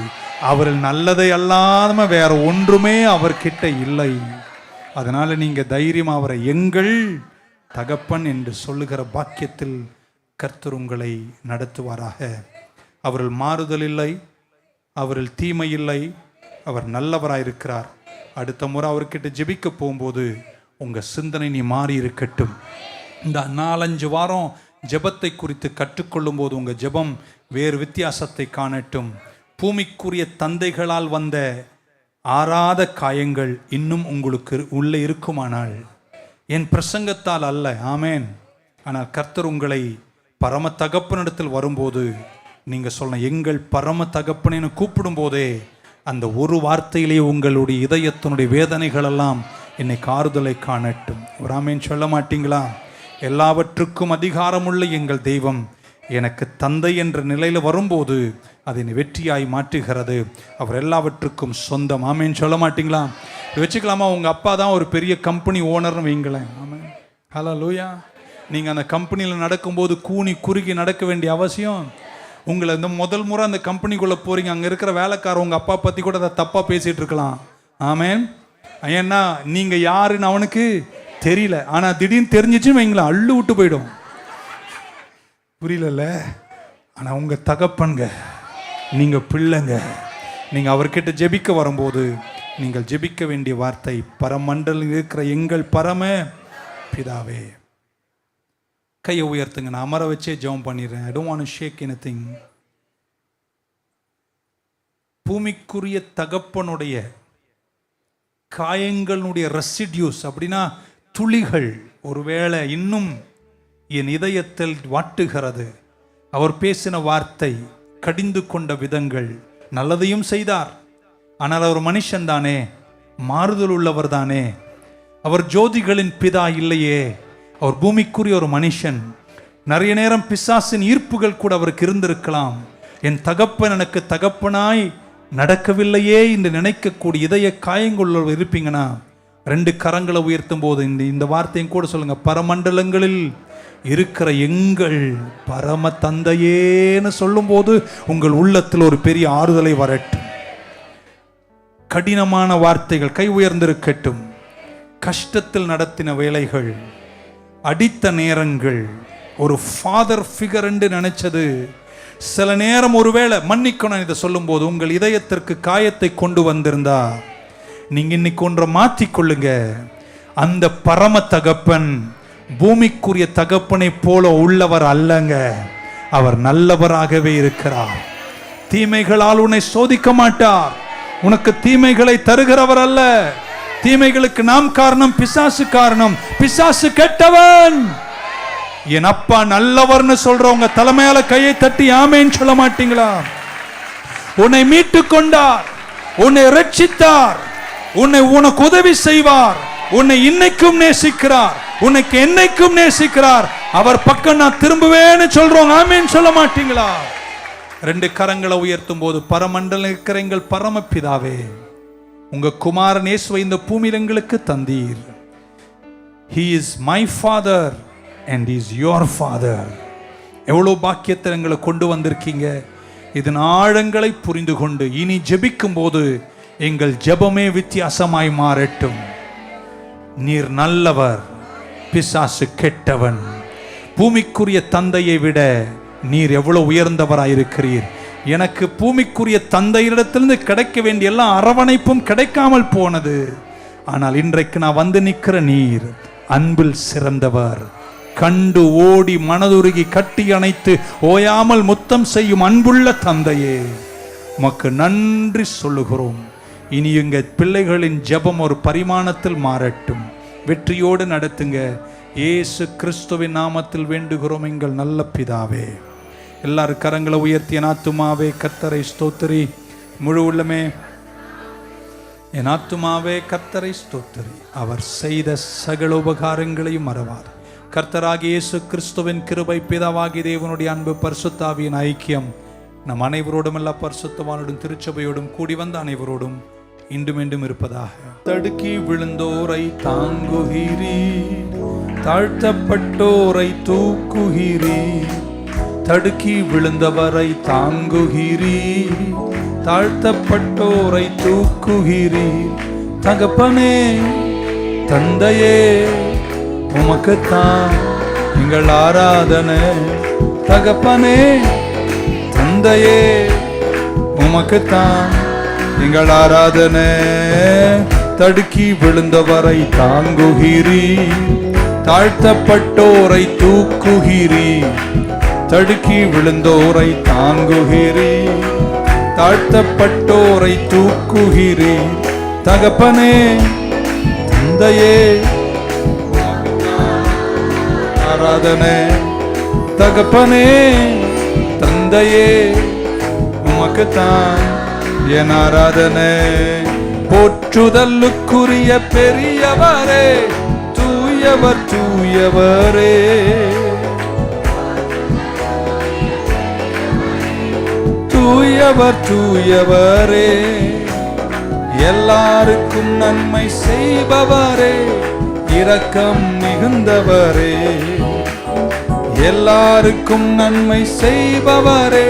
அவரில் நல்லதை அல்லாம வேற ஒன்றுமே அவர்கிட்ட இல்லை. அதனால நீங்க தைரியமா அவரை எங்கள் தகப்பன் என்று சொல்லுகிற பாக்கியத்தில் கர்த்தர் உங்களை நடத்துவாராக. அவரில் மாறுதல் இல்லை, அவரில் தீமை இல்லை, அவர் நல்லவராயிருக்கிறார். அடுத்த முறை அவர்கிட்ட ஜெபிக்க போகும்போது உங்க சிந்தனை நீ மாறி இருக்கட்டும். இந்த 4-5 வாரம் ஜெபத்தை குறித்து கற்றுக்கொள்ளும் போது உங்க ஜெபம் வேறு வித்தியாசத்தை காணட்டும். பூமிக்குரிய தந்தைகளால் வந்த ஆறாத காயங்கள் இன்னும் உங்களுக்கு உள்ளே இருக்குமானால், என் பிரசங்கத்தால் அல்ல, ஆமேன், ஆனால் கர்த்தர் உங்களை பரம தகப்பனிடத்தில் வரும்போது நீங்கள் சொல்ல எங்கள் பரம தகப்பனேன்னு கூப்பிடும் போதே அந்த ஒரு வார்த்தையிலே உங்களுடைய இதயத்தினுடைய வேதனைகள் எல்லாம் இன்னைக்கு ஆறுதலை காணட்டும். ஒரு ஆமேன் சொல்ல மாட்டீங்களா? எல்லாவற்றுக்கும் அதிகாரமுள்ள எங்கள் தெய்வம் எனக்கு தந்தை என்ற நிலையில் வரும்போது அதை வெற்றியாய் மாற்றுகிறது. அவர் எல்லாவற்றுக்கும் சொந்தம். ஆமேன் சொல்ல மாட்டீங்களா? வச்சுக்கலாமா? உங்கள் அப்பா தான் ஒரு பெரிய கம்பெனி ஓனர்னு வைங்களேன். ஆமாம், ஹல்லேலூயா. நீங்கள் அந்த கம்பெனியில் நடக்கும்போது கூனி குறுகி நடக்க வேண்டிய அவசியம் உங்களை இந்த முதல் முறை அந்த கம்பெனிக்குள்ளே போகிறீங்க, அங்கே இருக்கிற வேலைக்காரர் உங்கள் அப்பா பற்றி கூட அதை தப்பாக பேசிகிட்டு இருக்கலாம். ஆமேன். ஏன்னா நீங்கள் யாருன்னு அவனுக்கு தெரியல. ஆனால் திடீர்னு தெரிஞ்சிச்சுன்னு வைங்களேன், அள்ளு விட்டு போயிடும். புரியல? ஆனால் உங்கள் தகப்பன்க, நீங்கள் பிள்ளைங்க, நீங்கள் அவர்கிட்ட ஜெபிக்க வரும்போது நீங்கள் ஜெபிக்க வேண்டிய வார்த்தை பரமண்டலில் இருக்கிற எங்கள் பரம பிதாவே. கையை உயர்த்துங்க. நான் அமர வச்சே ஜெபம் பண்ணிடுறேன். I don't want to shake anything. பூமிக்குரிய தகப்பனுடைய காயங்களுடைய ரெசிடியூஸ் அப்படின்னா துளிகள் ஒருவேளை இன்னும் என் இதயத்தில் வாட்டுகிறது. அவர் பேசின வார்த்தை, கடிந்து கொண்ட விதங்கள், நல்லதையும் செய்தார். ஆனால் அவர் மனுஷன் தானே, மாறுதல் உள்ளவர் தானே. அவர் ஜோதிகளின் பிதா இல்லையே, அவர் பூமிக்குரிய ஒரு மனுஷன். நிறைய நேரம் பிசாசின் ஈர்ப்புகள் கூட அவருக்கு இருந்திருக்கலாம். என் தகப்பன் எனக்கு தகப்பனாய் நடக்கவில்லையே என்று நினைக்கக்கூடிய இதய காயங்கள் இருப்பீங்கன்னா 2 கரங்களை உயர்த்தும் போது இந்த வார்த்தையும் கூட சொல்லுங்க. பரமண்டலங்களில் இருக்கிற எங்கள் பரம தந்தையேன்னு சொல்லும் போது உங்கள் உள்ளத்தில் ஒரு பெரிய ஆறுதலை வரட்டும். கடினமான வார்த்தைகள் கை உயர்ந்திருக்கட்டும். கஷ்டத்தில் நடத்தின வேலைகள், அடித்த நேரங்கள், ஒரு ஃபாதர் ஃபிகர் என்று நினைச்சது, சில நேரம் ஒருவேளை மன்னிக்கணும் இதை சொல்லும் போது உங்கள் இதயத்திற்கு காயத்தை கொண்டு வந்திருந்தா நீங்க இன்னைக்கு ஒன்றை மாற்றிக்கொள்ளுங்க. அந்த பரம தகப்பன் பூமிக்குரிய தகப்பனை போல உள்ளவர் அல்லங்க. அவர் நல்லவராகவே இருக்கிறார். தீமைகளால் உன்னை சோதிக்க மாட்டார். உனக்கு தீமைகளை தருகிறவர் அல்ல. தீமைகளுக்கு நாம் காரணம், பிசாசு காரணம். பிசாசு கெட்டவன். என் அப்பா நல்லவர்னு சொல்றவங்க தலைமையால கையை தட்டி ஆமேன்னு சொல்ல மாட்டீங்களா? உன்னை மீட்டு கொண்டார், உன்னை ரட்சித்தார், உனக்கு உதவி செய்வார், உன்னை இன்னைக்கும் நேசிக்கிறார், உனக்கு என்னைக்கும் நேசிக்கிறார். அவர் பக்கம் நான் திரும்புவேன்னு சொல்றோம். ஆமேன்னு சொல்ல மாட்டீங்களா? 2 கரங்களை உயர்த்தும் போது பரமண்டல இருக்கிற எங்கள் பரமபிதாவே, உங்க குமாரன் இயேசுவை இந்த பூமியில் எங்களுக்கு தந்தீர். He is my father and he is your father. எவ்வளவு பாக்கியத்தை எங்களை கொண்டு வந்திருக்கீங்க. இதன் ஆழங்களை புரிந்து கொண்டு இனி ஜெபிக்கும் போது எங்கள் ஜெபமே வித்தியாசமாய் மாறட்டும். நீர் நல்லவர், பிசாசு கெட்டவன். பூமிக்குரிய தந்தையை விட நீர் எவ்வளவு உயர்ந்தவராயிருக்கிறீர். எனக்கு பூமிக்குரிய தந்தையிடத்திலிருந்து கிடைக்க வேண்டிய எல்லா அரவணைப்பும் கிடைக்காமல் போனது. ஆனால் இன்றைக்கு நான் வந்து நிற்கிற நீர் அன்பில் சிறந்தவர். கண்டு ஓடி மனதுருகி கட்டி அணைத்து ஓயாமல் முத்தம் செய்யும் அன்புள்ள தந்தையே, உமக்கு நன்றி சொல்லுகிறோம். இனி எங்க பிள்ளைகளின் ஜெபம் ஒரு பரிமாணத்தில் மாறட்டும். வெற்றியோடு நடத்துங்க. இயேசு கிறிஸ்துவின் நாமத்தில் வேண்டுகிறோம் எங்கள் நல்ல பிதாவே. எல்லாரும் கரங்களை உயர்த்தி, என் ஆத்துமாவே கர்த்தரை ஸ்தோத்திரி, முழு உள்ளமே என் ஆத்துமாவே கர்த்தரை ஸ்தோத்திரி, அவர் செய்த சகல உபகாரங்களையும் மறவார். கர்த்தராகிய இயேசு கிறிஸ்துவின் கிருபை, பிதாவாகிய தேவனுடைய அன்பு, பரிசுத்த ஆவியின் ஐக்கியம் நம் அனைவரோடும், எல்லா பரிசுத்தவானோடும் திருச்சபையோடும் கூடி வந்த அனைவரோடும் இன்றும் என்றும் இருப்பதாக. தடுக்கி விழுந்தோரை தாங்குகிறீர், தாழ்த்தப்பட்டோரை தூக்குகிறீர். தடுக்கி விழுந்தவரை தாங்குகிறீர், தாழ்த்தப்பட்டோரை தூக்குகிறீர். தகப்பனே தந்தையே உமக்குத்தான் எங்கள் ஆராதனை. தகப்பனே தந்தையே உமக்குத்தான் எங்கள் ஆராதனை. தடுக்கி விழுந்தவரை தாங்குகிறீர், தாழ்த்தப்பட்டோரை தூக்குகிறீர். தடுக்கி விழுந்தோரை தாங்குகிறீர், தாழ்த்தப்பட்டோரை தூக்குகிறீர். தகப்பனே தந்தையே ஆராதனை. தகப்பனே தந்தையே உமக்குத்தான் என் ஆராதனை. போற்றுதலுக்குரிய பெரியவரே, தூயவர் தூயவரே, தூயவர் தூயவரே, எல்லாருக்கும் நன்மை செய்பவரே, இரக்கம் மிகுந்தவரே, எல்லாருக்கும் நன்மை செய்பவரே,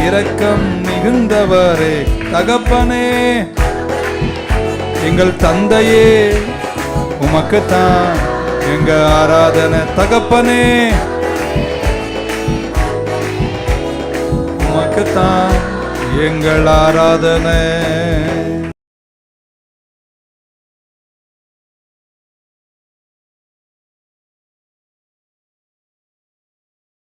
இரக்கம் மிகுந்தவரே. தகப்பனே எங்கள் தந்தையே உமக்குத்தான் எங்க ஆராதனை. தகப்பனே உமக்குத்தான் எங்கள் ஆராதனை.